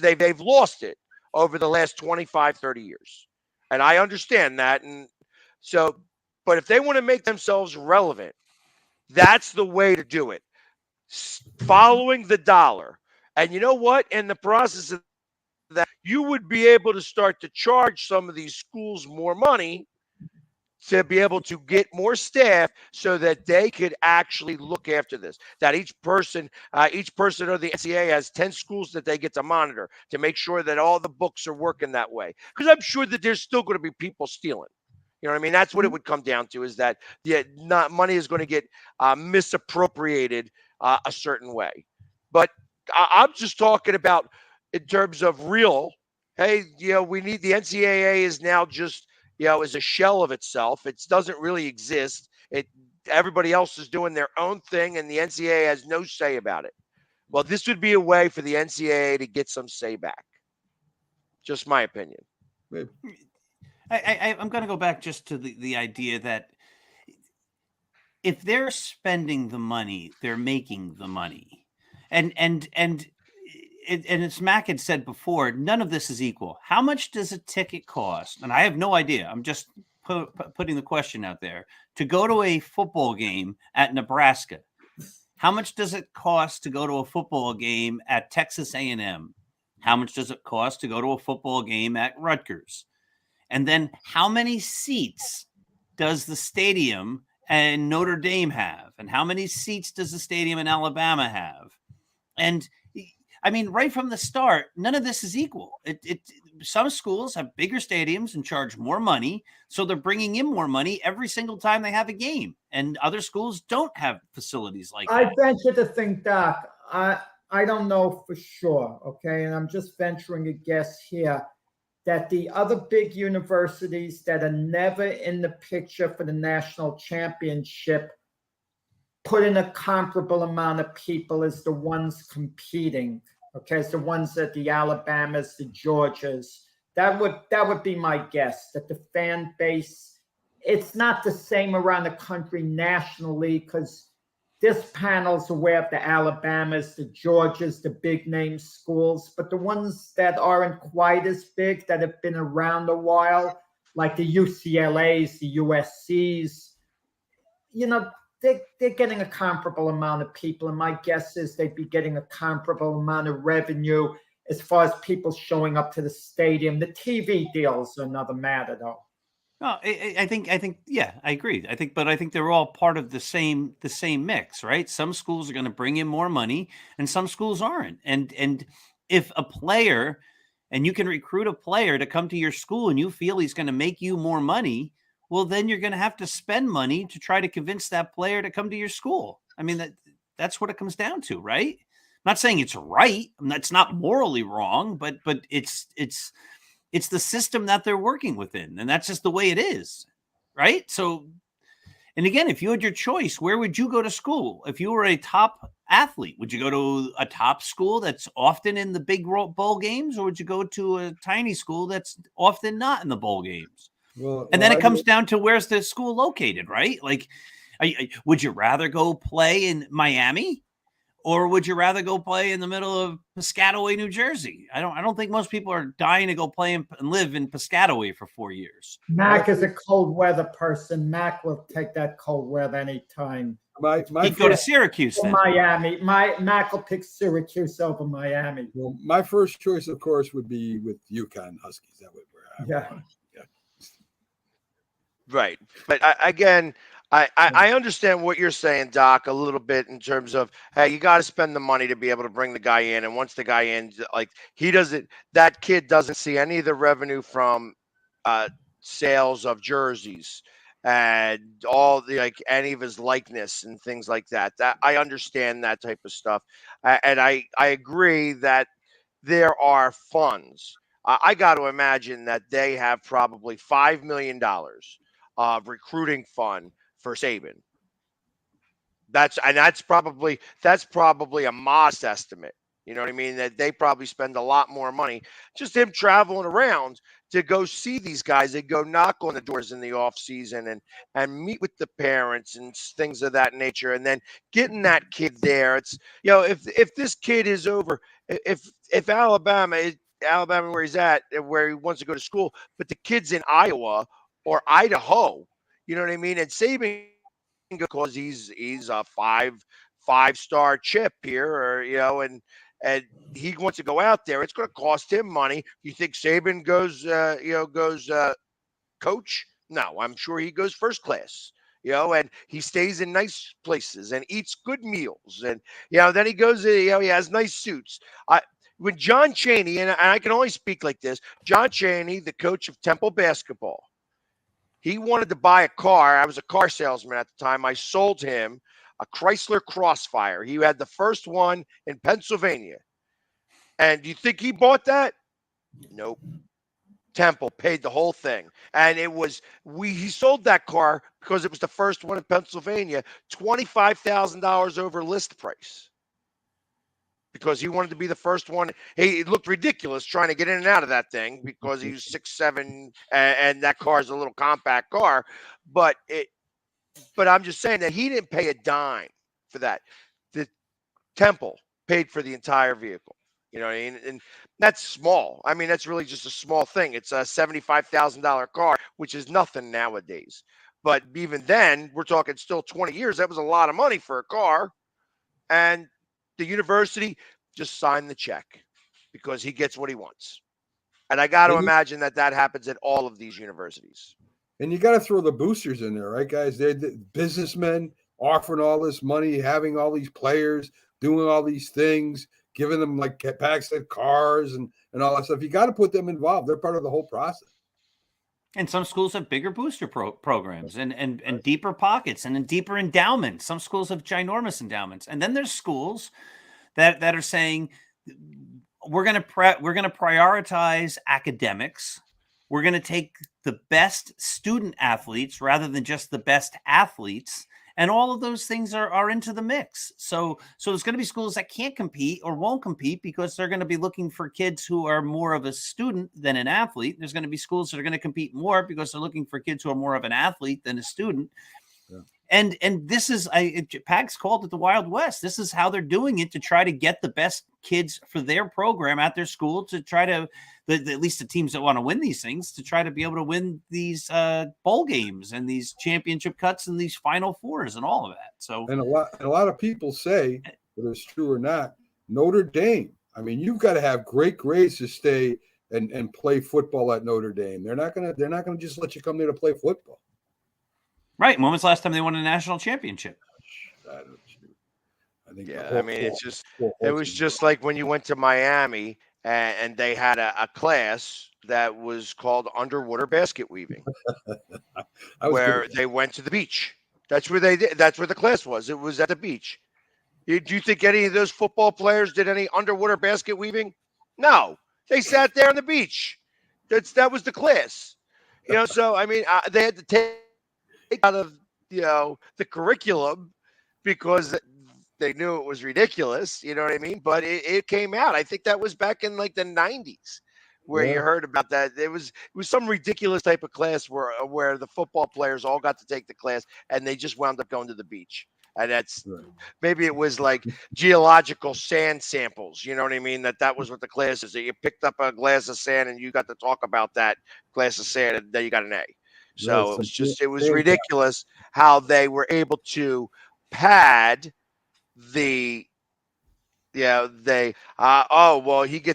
They've lost it over the last 25, 30 years. And I understand that. And so, but if they want to make themselves relevant, that's the way to do it. Following the dollar. And you know what? In the process of that, you would be able to start to charge some of these schools more money to be able to get more staff so that they could actually look after this. That each person of the NCAA has 10 schools that they get to monitor to make sure that all the books are working that way. Because I'm sure that there's still going to be people stealing. You know what I mean? That's what it would come down to, is that money is going to get misappropriated a certain way. But I'm just talking about in terms of real, hey, we need the NCAA is now just, is a shell of itself. It doesn't really exist. Everybody else is doing their own thing, and the NCAA has no say about it. Well, this would be a way for the NCAA to get some say back. Just my opinion. I'm going to go back just to the idea that if they're spending the money, they're making the money. And and as Mac had said before, none of this is equal. How much does a ticket cost? And I have no idea. I'm just putting the question out there. To go to a football game at Nebraska, how much does it cost to go to a football game at Texas A&M? How much does it cost to go to a football game at Rutgers? And then how many seats does the stadium and Notre Dame have? And how many seats does the stadium in Alabama have? And I mean, right from the start, none of this is equal. Some schools have bigger stadiums and charge more money, so they're bringing in more money every single time they have a game. And other schools don't have facilities like that. I venture to think, Doc, I don't know for sure, okay? And I'm just venturing a guess here that the other big universities that are never in the picture for the national championship put in a comparable amount of people as the ones competing, okay? As the ones that the Alabamas, the Georgias. That would be my guess, that the fan base, it's not the same around the country nationally, because this panel's aware of the Alabamas, the Georgias, the big name schools, but the ones that aren't quite as big, that have been around a while, like the UCLAs, the USCs, you know, they're getting a comparable amount of people. And my guess is they'd be getting a comparable amount of revenue as far as people showing up to the stadium. The TV deals are another matter, though. No, I think, yeah, I agree. I think they're all part of the same mix, right? Some schools are going to bring in more money, and some schools aren't. And if a player, and you can recruit a player to come to your school, and you feel he's going to make you more money, well, then you're going to have to spend money to try to convince that player to come to your school. I mean, that's what it comes down to, right? I'm not saying it's right. It's not morally wrong, but it's the system that they're working within, and that's just the way it is, right? So, and again, if you had your choice, where would you go to school? If you were a top athlete, would you go to a top school that's often in the big bowl games, or would you go to a tiny school that's often not in the bowl games? And then it comes down to where's the school located, right? Like, would you rather go play in Miami? Or would you rather go play in the middle of Piscataway, New Jersey? I don't think most people are dying to go play and live in Piscataway for 4 years. Mac is a cold weather person. Mac will take that cold weather anytime. He'd go to Syracuse then. Miami. Mac will pick Syracuse over Miami. Well, my first choice, of course, would be with UConn Huskies. That would be where I would. Right. But I understand what you're saying, Doc, a little bit in terms of, hey, you got to spend the money to be able to bring the guy in. And once the guy in, like, that kid doesn't see any of the revenue from sales of jerseys and all the, like, any of his likeness and things like that. That I understand that type of stuff. And I agree that there are funds. I got to imagine that they have probably $5 million of recruiting fund for Saban. That's probably a modest estimate. You know what I mean? That they probably spend a lot more money just him traveling around to go see these guys. They go knock on the doors in the off season and meet with the parents and things of that nature. And then getting that kid there. It's, you know, if this kid is over, if Alabama where he's at, where he wants to go to school, but the kid's in Iowa or Idaho, you know what I mean? And Saban, because he's a five-star chip here, or, you know, and he wants to go out there, it's going to cost him money. You think Saban goes coach? No, I'm sure he goes first class, you know, and he stays in nice places and eats good meals. And, you know, then he goes, you know, he has nice suits. When John Chaney, and I can only speak like this, John Chaney, the coach of Temple basketball, he wanted to buy a car. I was a car salesman at the time. I sold him a Chrysler Crossfire. He had the first one in Pennsylvania. And do you think he bought that? Nope. Temple paid the whole thing. And he sold that car because it was the first one in Pennsylvania, $25,000 over list price. Because he wanted to be the first one. It looked ridiculous trying to get in and out of that thing because he was 6'7", and that car is a little compact car. But I'm just saying that he didn't pay a dime for that. The Temple paid for the entire vehicle. You know what I mean? And that's small. I mean, that's really just a small thing. It's a $75,000 car, which is nothing nowadays. But even then, we're talking still 20 years. That was a lot of money for a car. And the university just signed the check because he gets what he wants. And I got to imagine that happens at all of these universities. And you got to throw the boosters in there, right, guys? They're the businessmen offering all this money, having all these players, doing all these things, giving them like packs of cars and all that stuff. You got to put them involved. They're part of the whole process. And some schools have bigger booster programs and deeper pockets and deeper endowments. Some schools have ginormous endowments. And then there's schools that are saying we're going to prioritize academics. We're going to take the best student athletes rather than just the best athletes. And all of those things are into the mix. So there's going to be schools that can't compete or won't compete because they're going to be looking for kids who are more of a student than an athlete. There's going to be schools that are going to compete more because they're looking for kids who are more of an athlete than a student. Yeah. And this is, PAG's called it the Wild West. This is how they're doing it to try to get the best kids for their program at their school to try to, at least the teams that want to win these things, to try to be able to win these bowl games and these championship cuts and these Final Fours and all of that. So, and a lot of people say, whether it's true or not, Notre Dame. I mean, you've got to have great grades to stay and play football at Notre Dame. They're not gonna just let you come there to play football. Right. When was the last time they won a national championship? I think. Yeah, I mean, it was just like when you went to Miami and they had a class that was called underwater basket weaving, where they went to the beach. That's where they did. That's where the class was. It was at the beach. Do you think any of those football players did any underwater basket weaving? No, they sat there on the beach. That was the class. You know, so I mean, they had to take out of the curriculum because they knew it was ridiculous, you know what I mean? But it came out. I think that was back in like the 90s where you heard about that. It was some ridiculous type of class where the football players all got to take the class and they just wound up going to the beach. And that's maybe it was like geological sand samples, you know what I mean? That was what the class is. That you picked up a glass of sand and you got to talk about that glass of sand and then you got an A. So it was ridiculous how they were able to pad he gets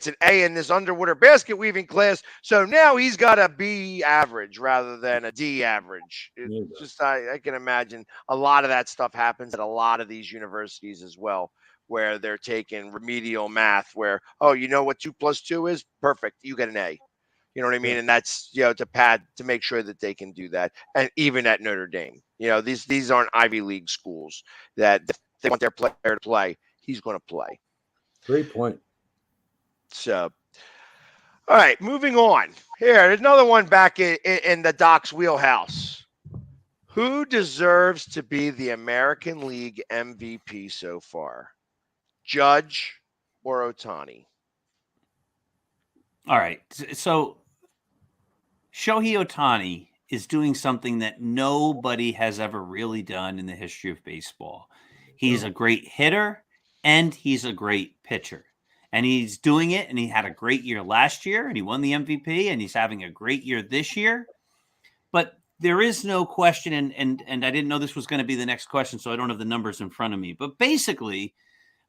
an A in this underwater basket weaving class, so now he's got a B average rather than a D average. It's just I can imagine a lot of that stuff happens at a lot of these universities as well, where they're taking remedial math where, you know what 2 + 2 is? Perfect. You get an A. You know what I mean? And that's, to make sure that they can do that. And even at Notre Dame, these aren't Ivy League schools that if they want their player to play, he's going to play. Great point. So, all right, moving on. Here, there's another one back in the Doc's wheelhouse. Who deserves to be the American League MVP so far? Judge or Ohtani? All right. So Shohei Ohtani is doing something that nobody has ever really done in the history of baseball. He's a great hitter and he's a great pitcher. And he's doing it, and he had a great year last year, and he won the MVP, and he's having a great year this year. But there is no question, and I didn't know this was going to be the next question, so I don't have the numbers in front of me. But basically,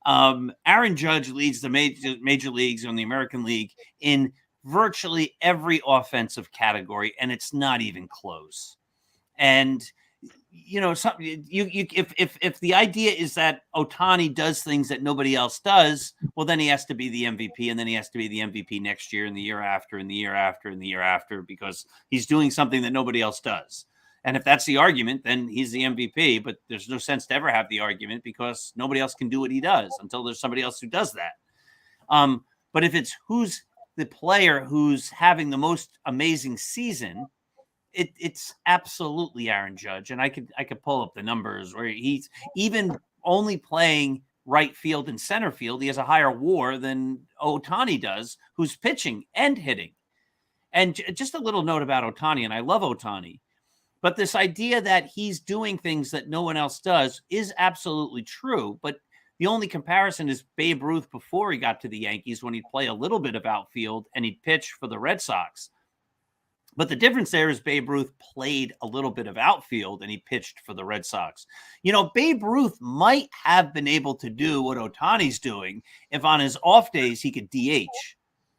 Aaron Judge leads the major leagues on the American League in virtually every offensive category, and it's not even close. And if the idea is that Ohtani does things that nobody else does, well, then he has to be the MVP, and then he has to be the MVP next year, and the year after, and the year after, and the year after, because he's doing something that nobody else does. And if that's the argument, then he's the MVP. But there's no sense to ever have the argument because nobody else can do what he does until there's somebody else who does that. But if it's who's the player who's having the most amazing season, it's absolutely Aaron Judge. And I could pull up the numbers where he's even only playing right field and center field. He has a higher WAR than Ohtani does, who's pitching and hitting. And just a little note about Ohtani, and I love Ohtani, but this idea that he's doing things that no one else does is absolutely true. But The only comparison is Babe Ruth before he got to the Yankees, when he'd play a little bit of outfield and he'd pitch for the Red Sox. But the difference there is Babe Ruth played a little bit of outfield and he pitched for the Red Sox. You know, Babe Ruth might have been able to do what Ohtani's doing if on his off days he could DH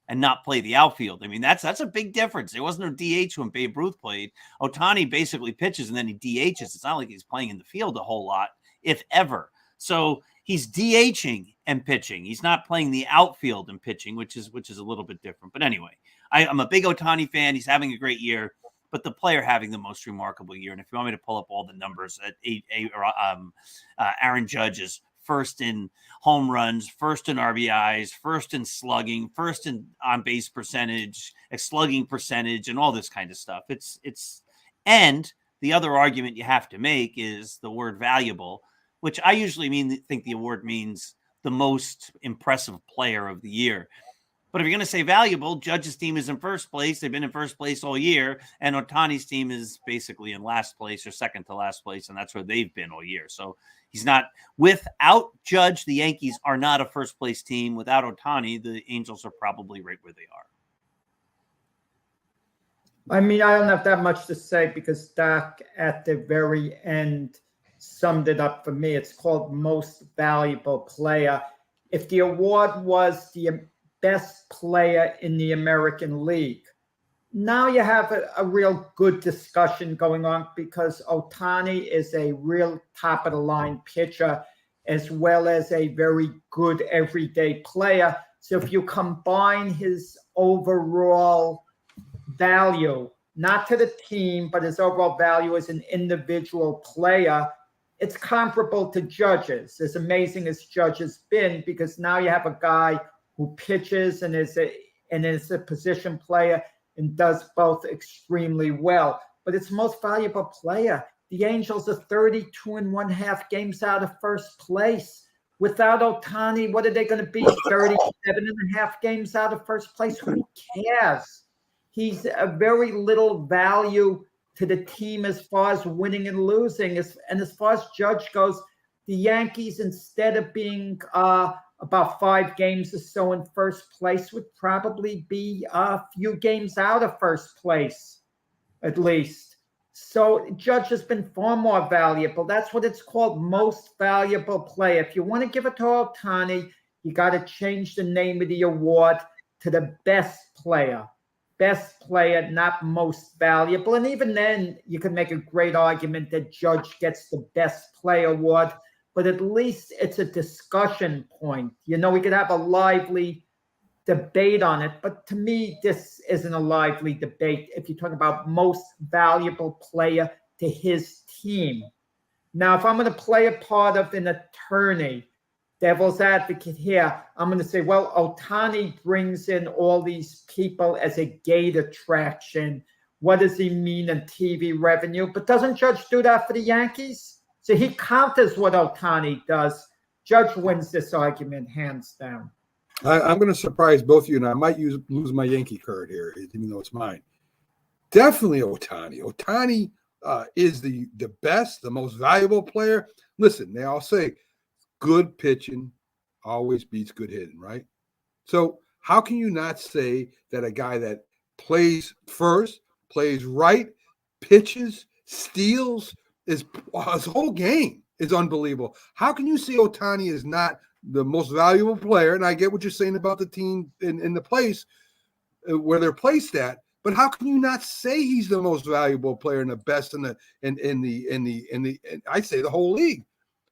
and not play the outfield. I mean, that's a big difference. There wasn't a DH when Babe Ruth played. Ohtani basically pitches and then he DHs. It's not like he's playing in the field a whole lot, if ever. So he's DHing and pitching. He's not playing the outfield and pitching, which is a little bit different. But anyway, I'm a big Ohtani fan. He's having a great year, but the player having the most remarkable year. And if you want me to pull up all the numbers, Aaron Judge is first in home runs, first in RBIs, first in slugging, first in on-base percentage, slugging percentage, and all this kind of stuff. And the other argument you have to make is the word valuable, which I usually think the award means the most impressive player of the year. But if you're going to say valuable, Judge's team is in first place. They've been in first place all year. And Ohtani's team is basically in last place or second to last place. And that's where they've been all year. So he's not, without Judge, the Yankees are not a first place team. Without Ohtani, the Angels are probably right where they are. I mean, I don't have that much to say because Doc at the very end summed it up for me. It's called Most Valuable Player. If the award was the best player in the American League, now you have a real good discussion going on because Ohtani is a real top of the line pitcher as well as a very good everyday player. So if you combine his overall value, not to the team, but his overall value as an individual player, it's comparable to Judge's, as amazing as Judge has been, because now you have a guy who pitches and is a position player and does both extremely well. But it's most valuable player. The Angels are 32.5 games out of first place. Without Ohtani, what are they going to be? 37.5 games out of first place? Who cares? He's a very little value to the team as far as winning and losing. And as far as Judge goes, the Yankees, instead of being about 5 games or so in first place, would probably be a few games out of first place, at least. So Judge has been far more valuable. That's what it's called, most valuable player. If you want to give it to Ohtani, you got to change the name of the award to the best player. Best player, not most valuable. And even then, you can make a great argument that Judge gets the best player award, but at least it's a discussion point. You know, we could have a lively debate on it, but to me, this isn't a lively debate if you talk about most valuable player to his team. Now, if I'm going to play a part of an attorney, devil's advocate here, I'm going to say, well, Ohtani brings in all these people as a gate attraction. What does he mean in TV revenue? But doesn't Judge do that for the Yankees? So he counters what Ohtani does. Judge wins this argument hands down. I'm going to surprise both of you, and I might lose my Yankee card here, even though it's mine. Definitely Ohtani. Ohtani is the best, the most valuable player. Listen, they all say good pitching always beats good hitting, right? So how can you not say that a guy that plays first, plays right, pitches, steals, his whole game is unbelievable? How can you say Ohtani is not the most valuable player? And I get what you're saying about the team in the place where they're placed at, but how can you not say he's the most valuable player and the best in I say the whole league?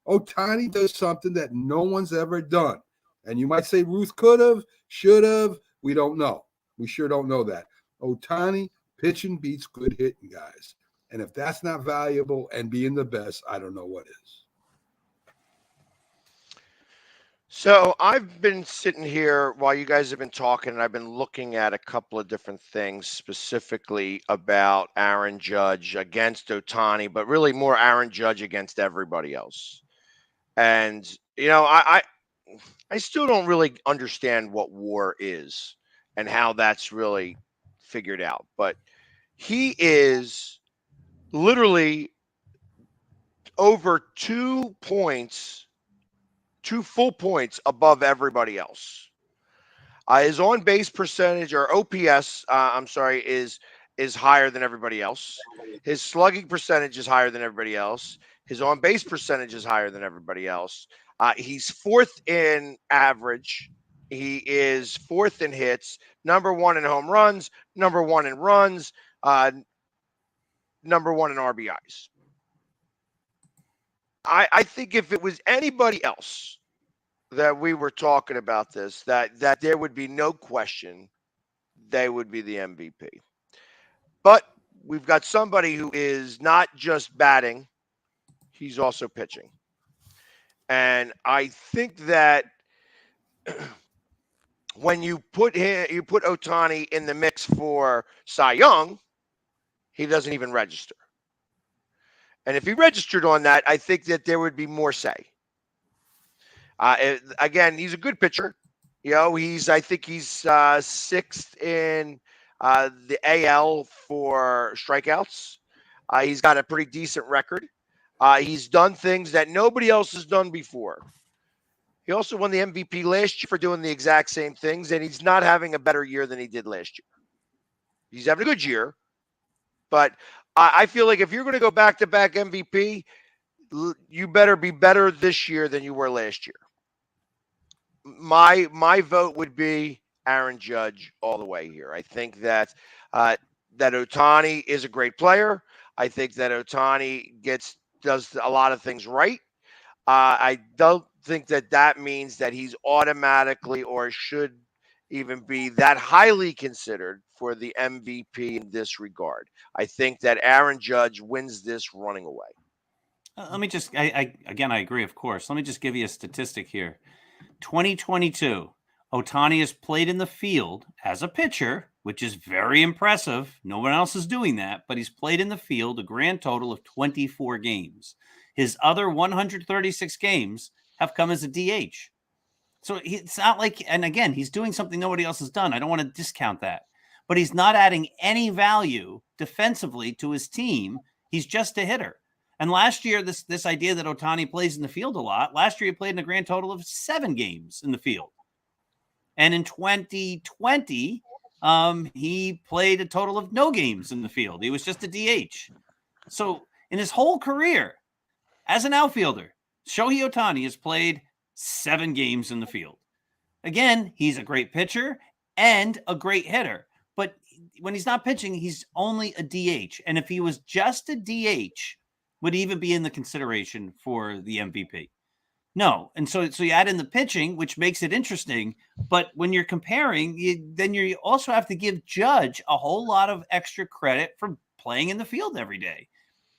Ohtani does something that no one's ever done. And you might say Ruth could have, should have. We don't know. We sure don't know that. Ohtani, pitching beats good hitting, guys. And if that's not valuable and being the best, I don't know what is. So I've been sitting here while you guys have been talking, and I've been looking at a couple of different things, specifically about Aaron Judge against Ohtani, but really more Aaron Judge against everybody else. And, you know, I still don't really understand what WAR is and how that's really figured out. But he is literally over 2 points 2 full points above everybody else. His on base percentage, or OPS, is higher than everybody else. His slugging percentage is higher than everybody else. His on base percentage is higher than everybody else. He's 4th in average. He is 4th in hits, number 1 in home runs, number 1 in runs, number 1 in RBIs. I think if it was anybody else that we were talking about this, that there would be no question they would be the MVP. But we've got somebody who is not just batting, he's also pitching. And I think that when you put Ohtani in the mix for Cy Young, he doesn't even register. And if he registered on that, I think that there would be more say. Again, he's a good pitcher. You know, I think he's 6th in the AL for strikeouts. He's got a pretty decent record. He's done things that nobody else has done before. He also won the MVP last year for doing the exact same things, and he's not having a better year than he did last year. He's having a good year, but I feel like if you're going to go back-to-back MVP, you better be better this year than you were last year. My vote would be Aaron Judge all the way here. I think that that Ohtani is a great player. I think that Ohtani does a lot of things right. I don't think that means that he's automatically or should even be that highly considered for the MVP in this regard. I think that Aaron Judge wins this running away. Let me just, I agree, of course. Let me just give you a statistic here. 2022, Ohtani has played in the field as a pitcher, which is very impressive. No one else is doing that, but he's played in the field a grand total of 24 games. His other 136 games have come as a DH. So it's not like, and again, he's doing something nobody else has done. I don't want to discount that, but he's not adding any value defensively to his team. He's just a hitter. And last year, this idea that Ohtani plays in the field a lot, last year he played in a grand total of 7 games in the field. And in 2020, he played a total of no games in the field. He was just a DH. So in his whole career as an outfielder, Shohei Ohtani has played 7 games in the field. Again, he's a great pitcher and a great hitter. But when he's not pitching, he's only a DH. And if he was just a DH, would he even be in the consideration for the MVP? No. And so you add in the pitching, which makes it interesting. But when you're comparing, then you also have to give Judge a whole lot of extra credit for playing in the field every day.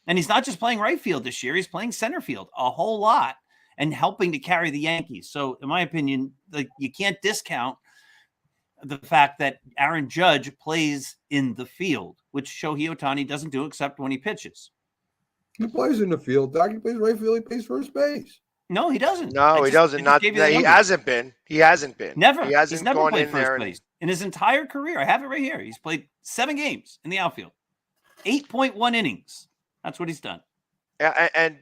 And he's not just playing right field this year. He's playing center field a whole lot and helping to carry the Yankees. So in my opinion, you can't discount the fact that Aaron Judge plays in the field, which Shohei Ohtani doesn't do except when he pitches. He plays in the field, Doc. He plays right field. He plays first base. No, he doesn't. No, he doesn't. He hasn't been. He hasn't been. Never. He hasn't He's never gone played in there first base in his entire career. I have it right here. He's played 7 games in the outfield, 8.1 innings. That's what he's done. And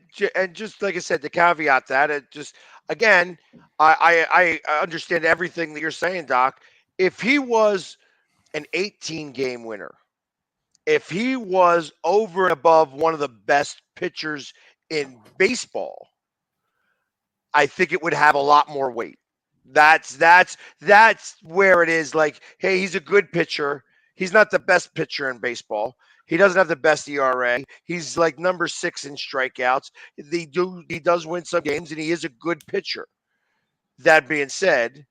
just like I said, to caveat that, it just again, I understand everything that you're saying, Doc. If he was an 18-game winner, if he was over and above one of the best pitchers in baseball, I think it would have a lot more weight. That's where it is. Like, hey, he's a good pitcher. He's not the best pitcher in baseball. He doesn't have the best ERA. He's like number 6 in strikeouts. He does win some games, and he is a good pitcher. That being said,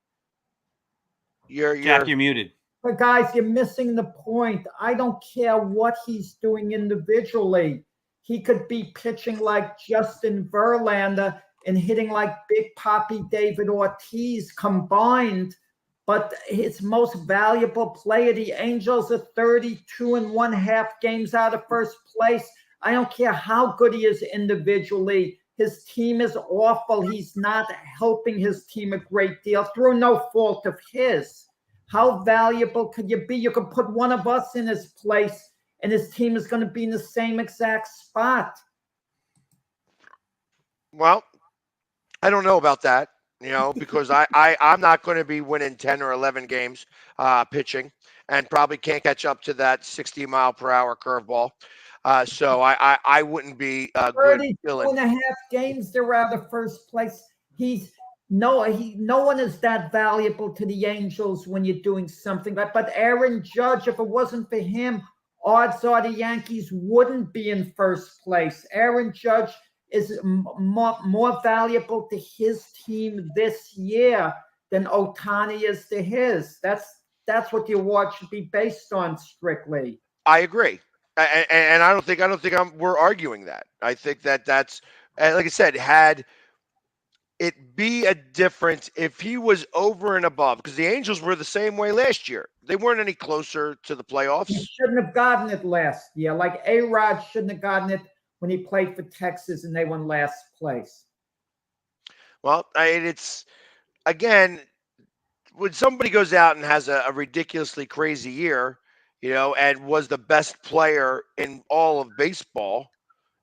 you're muted. But guys, you're missing the point. I don't care what he's doing individually. He could be pitching like Justin Verlander and hitting like Big Poppy David Ortiz combined. But his most valuable player, the Angels, are 32.5 games out of first place. I don't care how good he is individually. His team is awful. He's not helping his team a great deal through no fault of his. How valuable could you be? You could put one of us in his place, and his team is going to be in the same exact spot. Well, I don't know about that. because I'm not going to be winning 10 or 11 games pitching, and probably can't catch up to that 60-mile-per-hour curveball. So I wouldn't be good 32 and a half games, they're out of first place. No one is that valuable to the Angels when you're doing something like. But Aaron Judge, if it wasn't for him, odds are the Yankees wouldn't be in first place. Aaron Judge is more valuable to his team this year than Ohtani is to his. That's what the award should be based on strictly. I agree, and I don't think we're arguing that. I think that's, like I said, had it be a difference if he was over and above, because the Angels were the same way last year. They weren't any closer to the playoffs. He shouldn't have gotten it last year. Like A-Rod shouldn't have gotten it when he played for Texas and they won last place. Well, it's, again, when somebody goes out and has a ridiculously crazy year, and was the best player in all of baseball,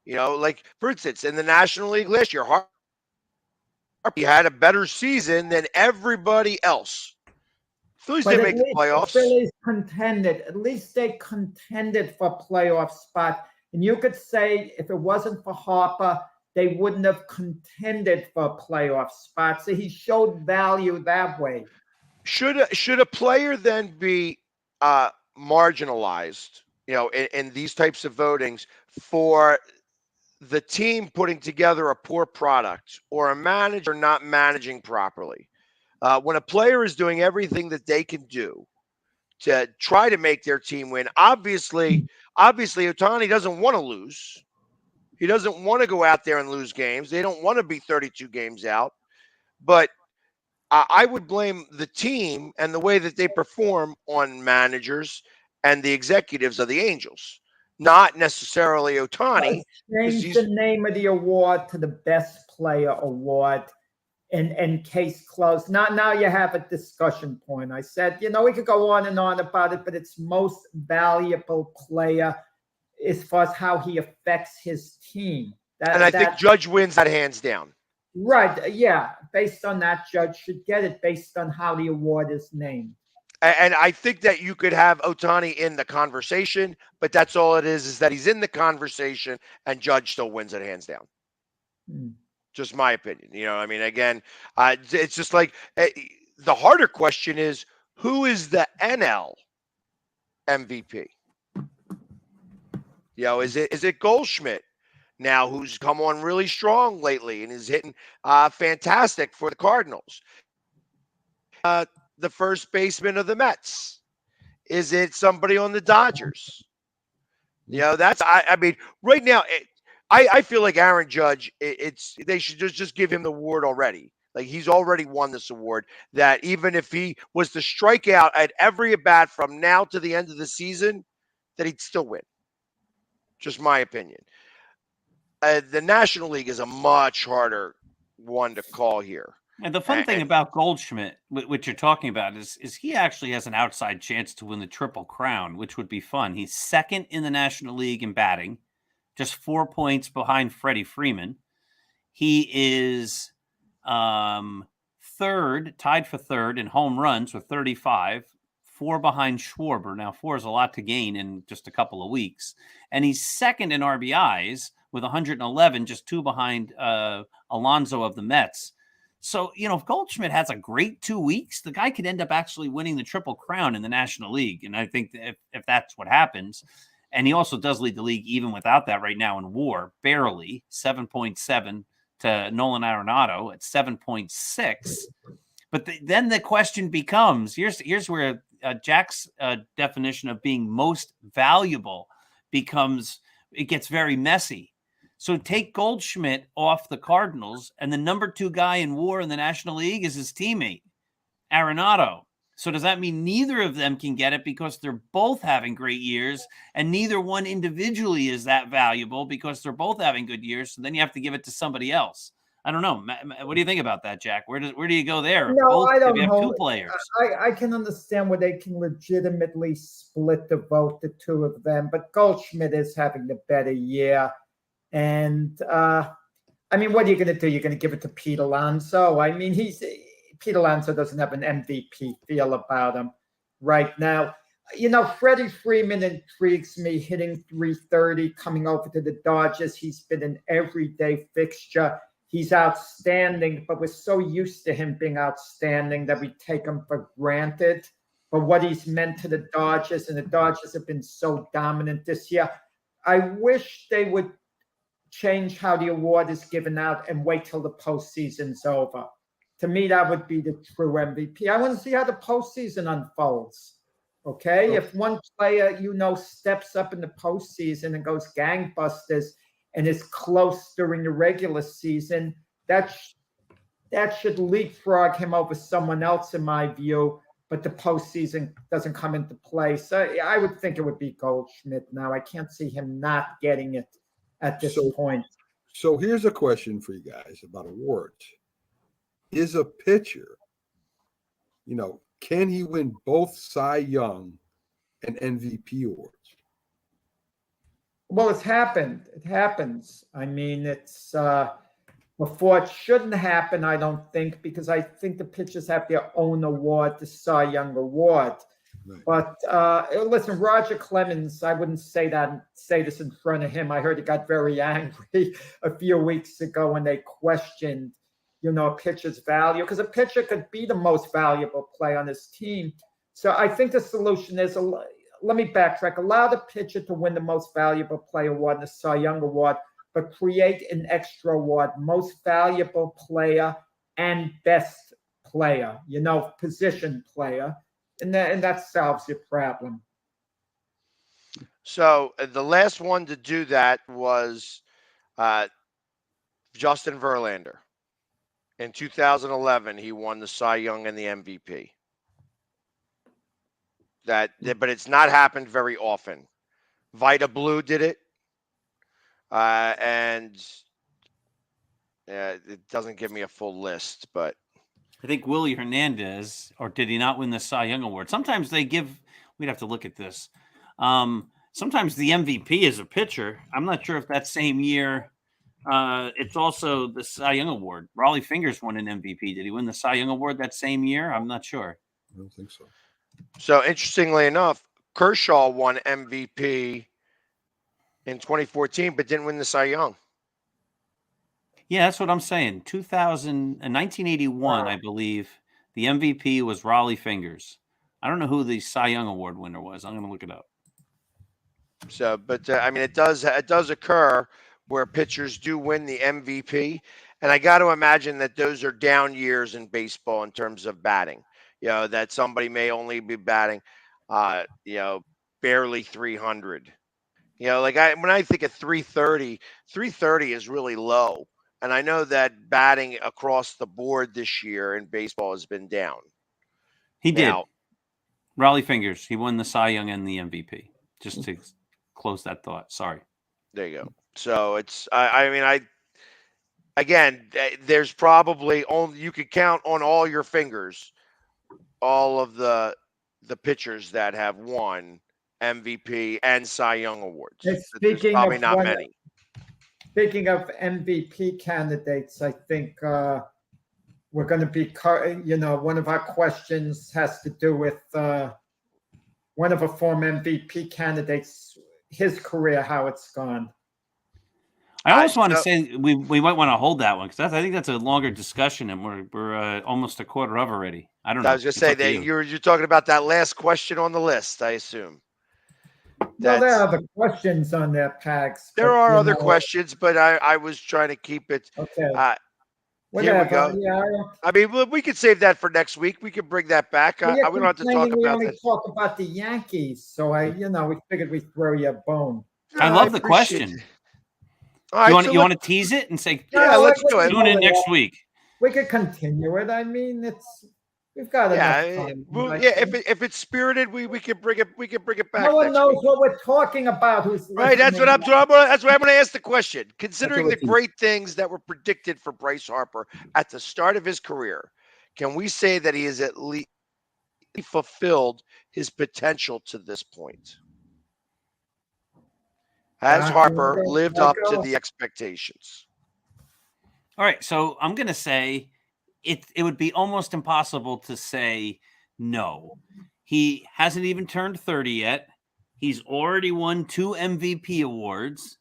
like, for instance, in the National League last year, he had a better season than everybody else. Phillies didn't make the playoffs. Phillies contended. At least they contended for a playoff spot. And you could say if it wasn't for Harper, they wouldn't have contended for a playoff spot. So he showed value that way. Should a player then be marginalized, in these types of votings for the team putting together a poor product or a manager not managing properly? When a player is doing everything that they can do to try to make their team win, obviously Ohtani doesn't want to lose. He doesn't want to go out there and lose games. They don't want to be 32 games out. But I would blame the team and the way that they perform on managers and the executives of the Angels, not necessarily Ohtani. Change the name of the award to the Best Player Award, and case closed. Now you have a discussion point. I said, we could go on and on about it, but it's most valuable player as far as how he affects his team. And I think Judge wins that hands down. Right. Yeah. Based on that, Judge should get it based on how the award is named. And I think that you could have Ohtani in the conversation, but that's all it is that he's in the conversation and Judge still wins it hands down. Just my opinion. Again, it's just like the harder question is, who is the NL MVP? Is it Goldschmidt? Now, who's come on really strong lately and is hitting fantastic for the Cardinals. The first baseman of the Mets. Is it somebody on the Dodgers? That's right now, I feel like Aaron Judge, they should just give him the award already. Like, he's already won this award, that even if he was to strike out at every at-bat from now to the end of the season, that he'd still win. Just my opinion. The National League is a much harder one to call here. And the fun thing about Goldschmidt, what you're talking about, is he actually has an outside chance to win the Triple Crown, which would be fun. He's second in the National League in batting, just 4 points behind Freddie Freeman. He is tied for third in home runs with 35, 4 behind Schwarber. Now, 4 is a lot to gain in just a couple of weeks. And he's second in RBIs with 111, just 2 behind Alonso of the Mets. So, if Goldschmidt has a great 2 weeks, the guy could end up actually winning the Triple Crown in the National League. And I think that if that's what happens, and he also does lead the league even without that right now in WAR, barely, 7.7 to Nolan Arenado at 7.6. But then the question becomes, here's where Jack's definition of being most valuable it gets very messy. So take Goldschmidt off the Cardinals, and the number 2 guy in WAR in the National League is his teammate, Arenado. So does that mean neither of them can get it because they're both having great years, and neither one individually is that valuable because they're both having good years? So then you have to give it to somebody else. I don't know. What do you think about that, Jack? Where do you go there? No, I don't know. Have 2 players. I can understand where they can legitimately split the vote, the 2 of them, but Goldschmidt is having the better year. And I mean, what are you going to do? You're going to give it to Pete Alonso? I mean, Pete Alonso doesn't have an MVP feel about him right now. You know, Freddie Freeman intrigues me, hitting 330, coming over to the Dodgers. He's been an everyday fixture. He's outstanding, but we're so used to him being outstanding that we take him for granted. But what he's meant to the Dodgers, and the Dodgers have been so dominant this year. I wish they would change how the award is given out and wait till the postseason's over. To me, that would be the true MVP. I want to see how the postseason unfolds. Okay, if one player, steps up in the postseason and goes gangbusters and is close during the regular season, that should leapfrog him over someone else, in my view. But the postseason doesn't come into play. So I would think it would be Goldschmidt now. I can't see him not getting it at this point. So here's a question for you guys about awards. Is a pitcher, can he win both Cy Young and MVP awards? Well, it's happened. It happens. I mean, it's before it shouldn't happen, I don't think, because I think the pitchers have their own award, the Cy Young Award. Right. But listen, Roger Clemens, I wouldn't say this in front of him. I heard he got very angry a few weeks ago when they questioned a pitcher's value, because a pitcher could be the most valuable player on his team. So I think the solution is, let me backtrack, allow the pitcher to win the most valuable player award and the Cy Young Award, but create an extra award, most valuable player and best player, position player, and that solves your problem. So the last one to do that was Justin Verlander. In 2011, he won the Cy Young and the MVP. But it's not happened very often. Vida Blue did it, and it doesn't give me a full list. But I think Willie Hernandez, or did he not win the Cy Young Award? Sometimes they give. We'd have to look at this. Sometimes the MVP is a pitcher. I'm not sure if that same year. It's also the Cy Young Award. Raleigh Fingers won an MVP. Did he win the Cy Young Award that same year? I'm not sure. I don't think so. So interestingly enough, Kershaw won MVP in 2014, but didn't win the Cy Young. Yeah, that's what I'm saying. 1981, I believe, the MVP was Raleigh Fingers. I don't know who the Cy Young Award winner was. I'm going to look it up. So, but I mean, it does occur where pitchers do win the MVP. And I got to imagine that those are down years in baseball in terms of batting. That somebody may only be batting, barely 300. When I think of 330 is really low. And I know that batting across the board this year in baseball has been down. He did. Raleigh Fingers. He won the Cy Young and the MVP. Just to close that thought. Sorry. There you go. So it's, again, there's probably only, you could count on all your fingers, all of the pitchers that have won MVP and Cy Young awards. There's probably not many. Speaking of MVP candidates, I think we're going to be, one of our questions has to do with one of a former MVP candidates, his career, how it's gone. I almost want to say we might want to hold that one, because I think that's a longer discussion, and we're almost a quarter of already. I don't know. I was just saying that you're talking about that last question on the list, I assume. Well, there are other questions on there, Pags. There are other questions, but I was trying to keep it. Okay. Here we go. Yeah, I mean, we could save that for next week. We could bring that back. We don't have to talk about We only this. talk about the Yankees, so we figured we'd throw you a bone. I love the question. All right, you want to tease it and say, yeah, let's do it. Tune in next week. We could continue it. I mean, we've got enough time. If it's spirited, we can bring it back. No one knows what we're talking about. Who's right? That's why I'm going to ask the question. Considering the great things that were predicted for Bryce Harper at the start of his career, can we say that he has at least fulfilled his potential to this point? Has Harper lived up to the expectations? All right, so I'm going to say it would be almost impossible to say no. He hasn't even turned 30 yet. He's already won 2 MVP awards.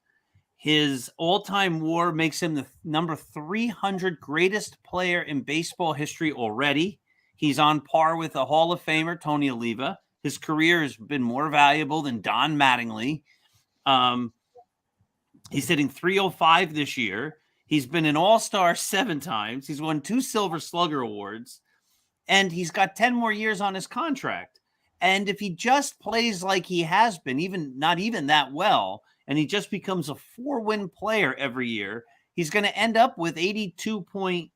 His all-time WAR makes him the number 300 greatest player in baseball history already. He's on par with the Hall of Famer, Tony Oliva. His career has been more valuable than Don Mattingly. He's hitting .305 this year. He's been an all-star 7 times. He's won 2 Silver Slugger awards. And he's got 10 more years on his contract. And if he just plays like he has been, not even that well, and he just becomes a 4-win player every year, he's going to end up with 82.8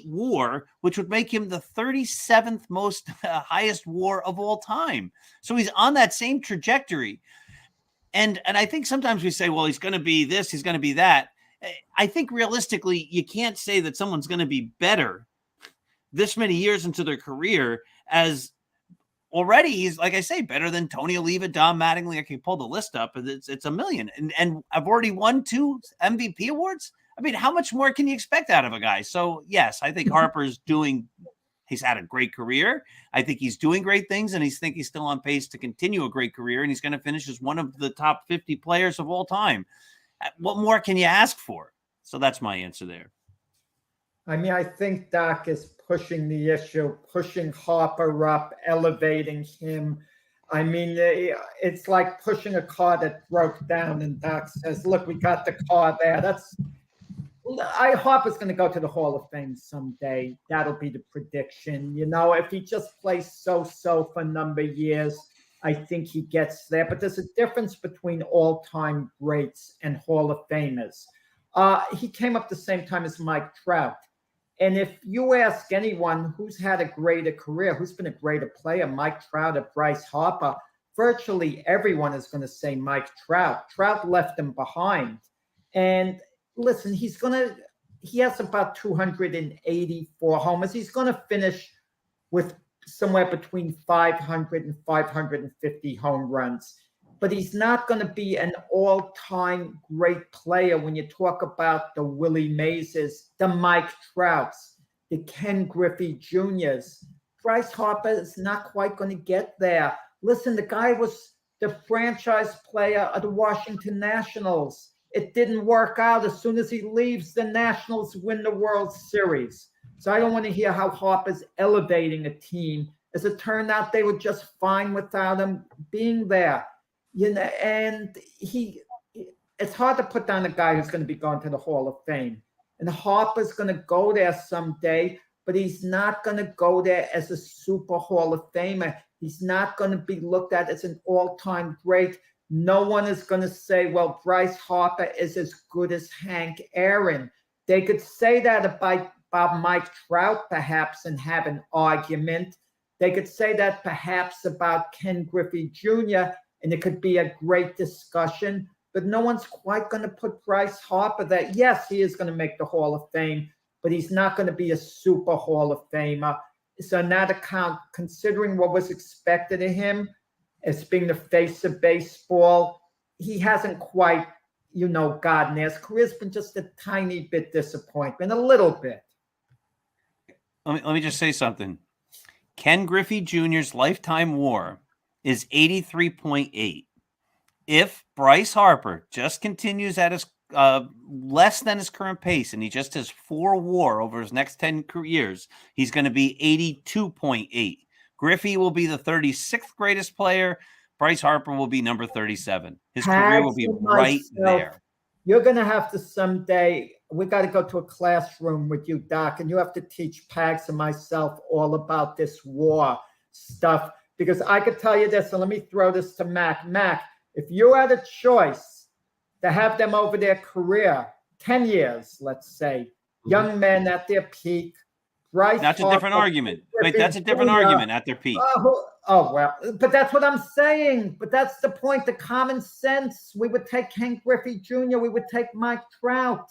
WAR, which would make him the 37th most highest WAR of all time. So he's on that same trajectory. And I think sometimes we say, well, he's going to be this, he's going to be that. I think realistically, you can't say that someone's going to be better this many years into their career, as already he's, like I say, better than Tony Oliva, Don Mattingly. I can pull the list up, and it's a million. And I've already won 2 MVP awards. I mean, how much more can you expect out of a guy? So yes, I think Harper's he's had a great career. I think he's doing great things, and he's still on pace to continue a great career, and he's going to finish as one of the top 50 players of all time. What more can you ask for? So that's my answer there. I mean, I think Doc is pushing the issue, pushing Harper up, elevating him. I mean, it's like pushing a car that broke down, and Doc says, look, we got the car there. Harper's going to go to the Hall of Fame someday. That'll be the prediction. You know, if he just plays so-so for a number of years, I think he gets there. But there's a difference between all-time greats and Hall of Famers. He came up the same time as Mike Trout. And if you ask anyone who's had a greater career, who's been a greater player, Mike Trout or Bryce Harper, virtually everyone is going to say Mike Trout. Trout left him behind. And listen, he has about 284 homers. He's going to finish with somewhere between 500 and 550 home runs. But he's not going to be an all-time great player when you talk about the Willie Mazes, the Mike Trouts, the Ken Griffey Jr.'s. Bryce Harper is not quite going to get there. Listen, the guy was the franchise player of the Washington Nationals. It didn't work out. As soon as he leaves, the Nationals win the World Series. So I don't want to hear how Harper's elevating a team. As it turned out, they were just fine without him being there. You know, and it's hard to put down a guy who's going to be going to the Hall of Fame. And Harper's going to go there someday, but he's not going to go there as a super Hall of Famer. He's not going to be looked at as an all-time great. No one is going to say, well, Bryce Harper is as good as Hank Aaron. They could say that about Mike Trout, perhaps, and have an argument. They could say that perhaps about Ken Griffey Jr., and it could be a great discussion, but no one's quite going to put Bryce Harper there. Yes, he is going to make the Hall of Fame, but he's not going to be a super Hall of Famer. So on that account, considering what was expected of him as being the face of baseball, he hasn't quite, gotten there. His career's been just a tiny bit disappointment, a little bit. Let me just say something. Ken Griffey Jr.'s lifetime WAR is 83.8. If Bryce Harper just continues at his less than his current pace, and he just has 4 WAR over his next 10 years, he's going to be 82.8. Griffey will be the 36th greatest player. Bryce Harper will be number 37. His career will be right there. You're going to have to someday, we got to go to a classroom with you, Doc, and you have to teach Pags and myself all about this WAR stuff. Because I could tell you this, and let me throw this to Mac. Mac, if you had a choice to have them over their career, 10 years, let's say, young men at their peak, Bryce That's Harper, a different argument. Wait, that's a different argument at their peak. Well, but that's what I'm saying. But that's the point, the common sense. We would take Ken Griffey Jr., we would take Mike Trout.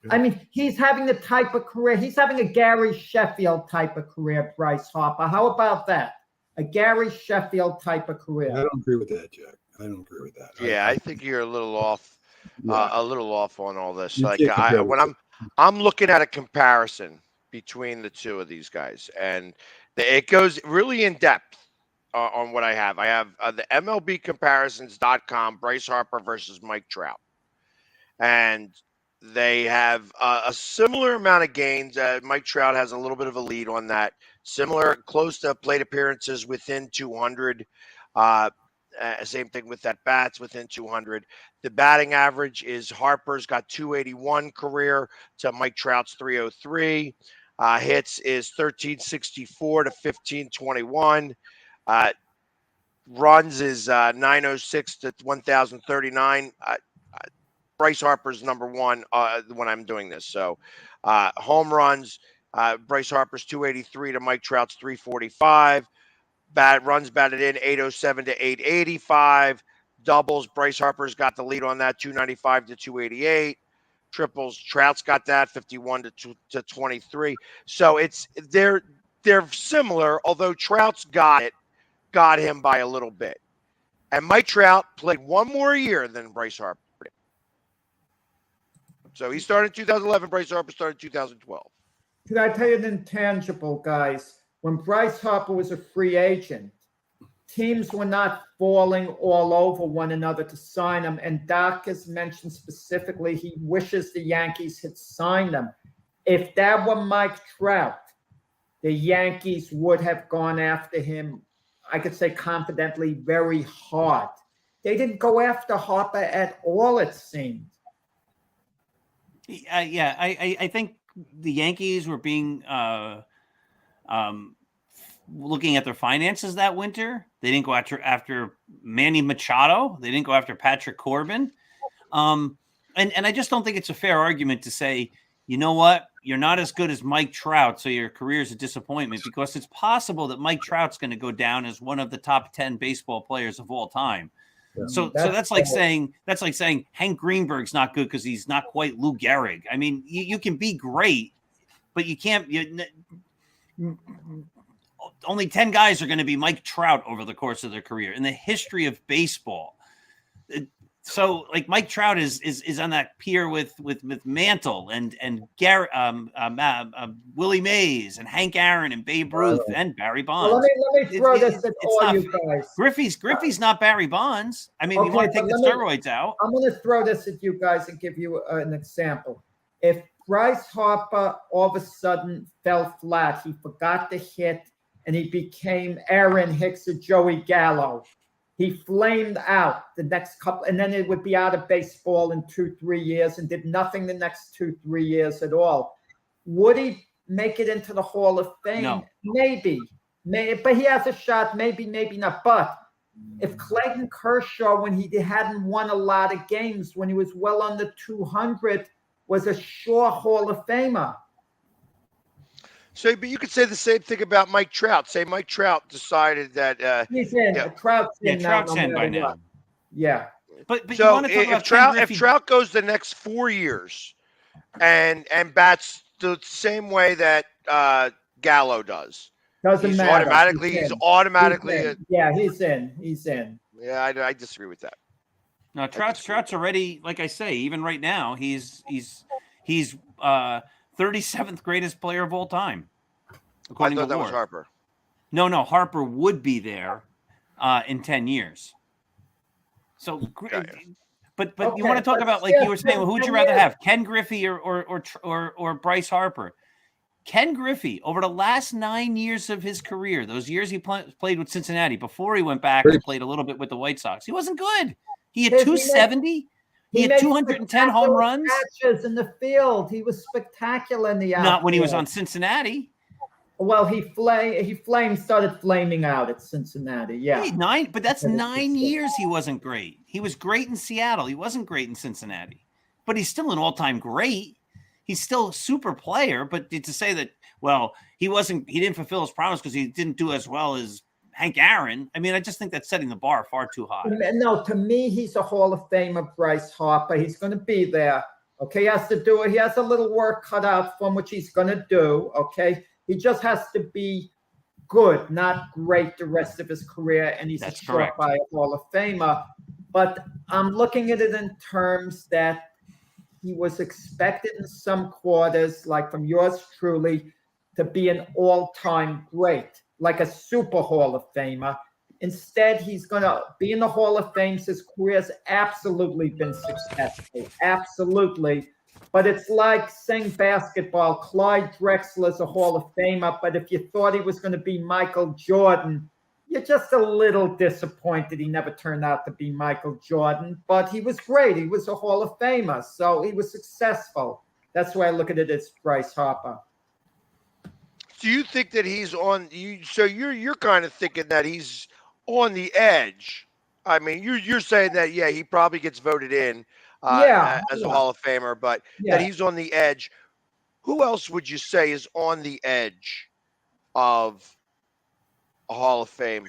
I mean, he's having the type of career, he's having a Gary Sheffield type of career, Bryce Harper. How about that? A Gary Sheffield type of career. I don't agree with that, Jack. I don't agree with that. Yeah, I think you're a little off, on all this. You Like can't compare when with I'm looking at a comparison between the two of these guys, and it goes really in depth on what I have. I have the MLBcomparisons.com, Bryce Harper versus Mike Trout. And they have a similar amount of gains. Mike Trout has a little bit of a lead on that. Similar, close to plate appearances within 200. Same thing with that bats within 200. The batting average is Harper's got 281 career to Mike Trout's 303. Hits is 1364 to 1521. Runs is 906 to 1039. Bryce Harper's number one when I'm doing this. So home runs, Bryce Harper's 283 to Mike Trout's 345. Runs batted in 807 to 885. Doubles, Bryce Harper's got the lead on that, 295 to 288. Triples, Trout's got that, 51 to 23. So they're similar, although Trout's got him by a little bit. And Mike Trout played one more year than Bryce Harper did. So he started in 2011. Bryce Harper started in 2012. Can I tell you an intangible, guys? When Bryce Harper was a free agent, teams were not falling all over one another to sign him. And Doc has mentioned specifically he wishes the Yankees had signed him. If that were Mike Trout, the Yankees would have gone after him, I could say confidently, very hard. They didn't go after Harper at all, it seemed. I think the Yankees were being looking at their finances that winter. They didn't go after Manny Machado. They didn't go after Patrick Corbin. And I just don't think it's a fair argument to say, you know what, you're not as good as Mike Trout, so your career is a disappointment, because it's possible that Mike Trout's going to go down as one of the top 10 baseball players of all time. Yeah. So that's like saying Hank Greenberg's not good because he's not quite Lou Gehrig. I mean, you can be great, but you can't. Only 10 guys are going to be Mike Trout over the course of their career in the history of baseball. So, like, Mike Trout is on that pier with Mantle and Garrett, Willie Mays and Hank Aaron and Babe Ruth and Barry Bonds. Well, let me throw this at all you guys. Griffey's not Barry Bonds. I mean, we want to take the steroids out. I'm going to throw this at you guys and give you an example. If Bryce Harper all of a sudden fell flat, he forgot to hit, and he became Aaron Hicks or Joey Gallo. He flamed out the next couple, and then it would be out of baseball in 2-3 years and did nothing the next 2-3 years at all. Would he make it into the Hall of Fame? No. Maybe, but he has a shot. Maybe not. But if Clayton Kershaw, when he hadn't won a lot of games, when he was well under 200, was a sure Hall of Famer. So, but you could say the same thing about Mike Trout. Say Mike Trout decided that he's in. Yeah. Trout's in by now. Yeah, but so you want to talk if Trout goes the next 4 years and bats the same way that Gallo does, doesn't matter. He's automatically. He's in. Yeah, I disagree with that. No, Trout's already, like I say, even right now, he's 37th greatest player of all time. I thought that was Harper. No, Harper would be there in 10 years. So, but you want to talk about, like you were saying, who would you rather have, Ken Griffey or Bryce Harper? Ken Griffey, over the last 9 years of his career, those years he played with Cincinnati before he went back and played a little bit with the White Sox, he wasn't good. He had 270. He had 210 home runs. Catches in the field. He was spectacular in the outfield. Not when he was on Cincinnati. Well, he started flaming out at Cincinnati. Yeah, but that's 9 years he wasn't great. He was great in Seattle. He wasn't great in Cincinnati, but he's still an all-time great. He's still a super player. But to say that, well, he didn't fulfill his promise because he didn't do as well as Hank Aaron. I mean, I just think that's setting the bar far too high. No, to me, he's a Hall of Famer, Bryce Harper. He's going to be there. Okay, he has to do it. He has a little work cut out from which he's going to do. Okay, he just has to be good, not great the rest of his career, and he's short by a Hall of Famer. But I'm looking at it in terms that he was expected in some quarters, like from yours truly, to be an all-time great, like a super Hall of Famer. Instead, he's going to be in the Hall of Fame. His career has absolutely been successful, absolutely. But it's like saying basketball. Clyde Drexler is a Hall of Famer, but if you thought he was going to be Michael Jordan, you're just a little disappointed he never turned out to be Michael Jordan. But he was great. He was a Hall of Famer, so he was successful. That's why I look at it as Bryce Harper. Do you think that he's on you? So you're kind of thinking that he's on the edge. I mean, you're saying that he probably gets voted in as a Hall of Famer, but that he's on the edge. Who else would you say is on the edge of a Hall of Fame?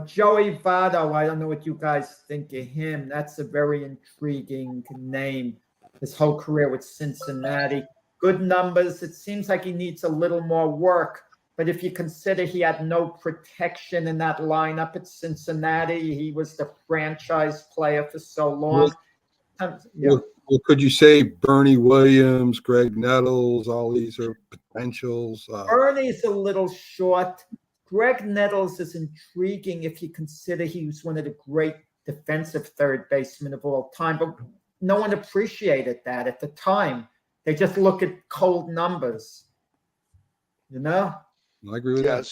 Joey Votto. I don't know what you guys think of him. That's a very intriguing name. His whole career with Cincinnati. Good numbers. It seems like he needs a little more work. But if you consider he had no protection in that lineup at Cincinnati, he was the franchise player for so long. Well, could you say Bernie Williams, Greg Nettles, all these are potentials? Bernie's a little short. Greg Nettles is intriguing if you consider he was one of the great defensive third basemen of all time. But no one appreciated that at the time. They just look at cold numbers, I agree with that.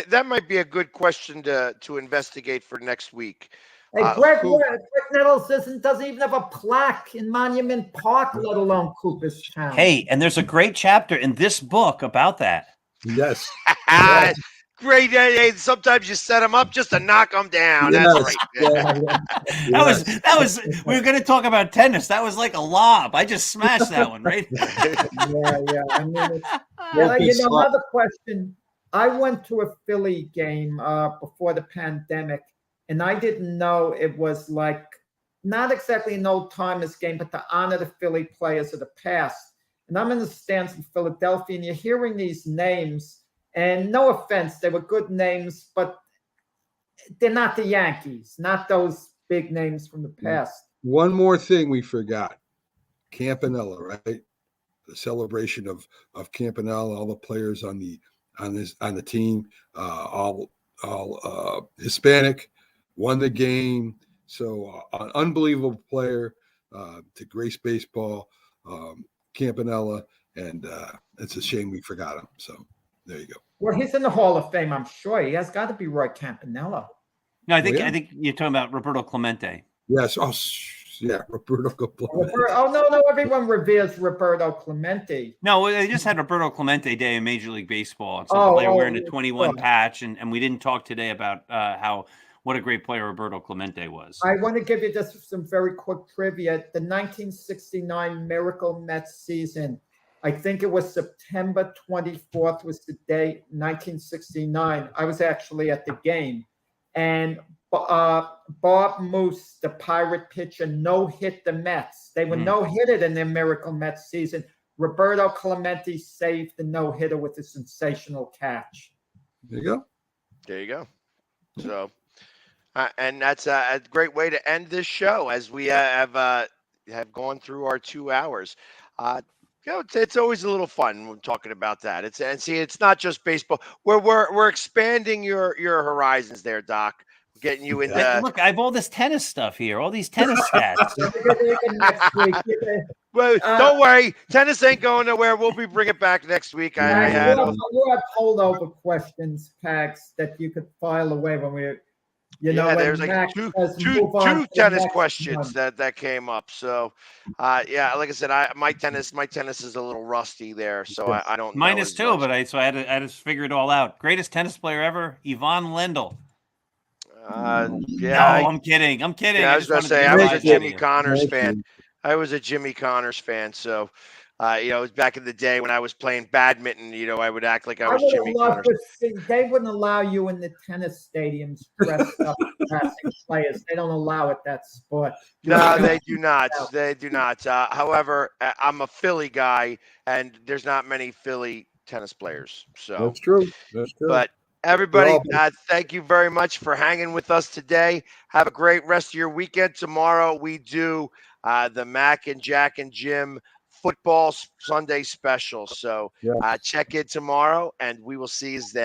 That might be a good question to investigate for next week. Hey, Greg Nettles doesn't even have a plaque in Monument Park, let alone Cooperstown. Hey, and there's a great chapter in this book about that. Yes. Yes. Great. Hey, sometimes you set them up just to knock them down. Yes. That's right. That was. We were going to talk about tennis. That was like a lob. I just smashed that one, right? Yeah. I mean, another question. I went to a Philly game before the pandemic, and I didn't know it was like not exactly an old-timers game, but to honor the Philly players of the past. And I'm in the stands in Philadelphia, and you're hearing these names. And no offense, they were good names, but they're not the Yankees, not those big names from the past. One more thing we forgot. Campanella, right? The celebration of Campanella, all the players on the team, all Hispanic, won the game. So an unbelievable player to grace baseball, Campanella, and it's a shame we forgot him. So there you go. Well, he's in the Hall of Fame, I'm sure. He has got to be Roy Campanella. No, I think you're talking about Roberto Clemente. Yes. Oh, yeah, Roberto Clemente. No, everyone reveres Roberto Clemente. No, they just had Roberto Clemente Day in Major League Baseball. And so the player wearing a 21 patch, and we didn't talk today about what a great player Roberto Clemente was. I want to give you just some very quick trivia. The 1969 Miracle Mets season, I think it was September 24th was the day, 1969. I was actually at the game. And Bob Moose, the Pirate pitcher, no-hit the Mets. They were no-hitted in their Miracle Mets season. Roberto Clemente saved the no-hitter with a sensational catch. There you go. There you go. So, and that's a great way to end this show as we have gone through our 2 hours. It's always a little fun when talking about that. It's not just baseball. We're expanding your horizons there, Doc. We're getting you into. Look, I have all this tennis stuff here, all these tennis stats. Well, don't worry, tennis ain't going nowhere. We'll be bringing it back next week. You have holdover questions, Pags, that you could file away when we. There's like two tennis questions that came up. So, like I said, my tennis is a little rusty there, so I don't. Mine is too, but I had to figure it all out. Greatest tennis player ever, Yvonne Lendl. I'm kidding. Yeah, I was going to say I was a Jimmy Connors fan. So. It was back in the day when I was playing badminton, I would act like I was Jimmy Connors. They wouldn't allow you in the tennis stadiums dressed up passing players. They don't allow it, that sport. No, they do not. However, I'm a Philly guy, and there's not many Philly tennis players. So That's true. But Everybody, Well, thank you very much for hanging with us today. Have a great rest of your weekend. Tomorrow we do the Mac and Jack and Jim football Sunday special. So check it tomorrow, and we will see you then.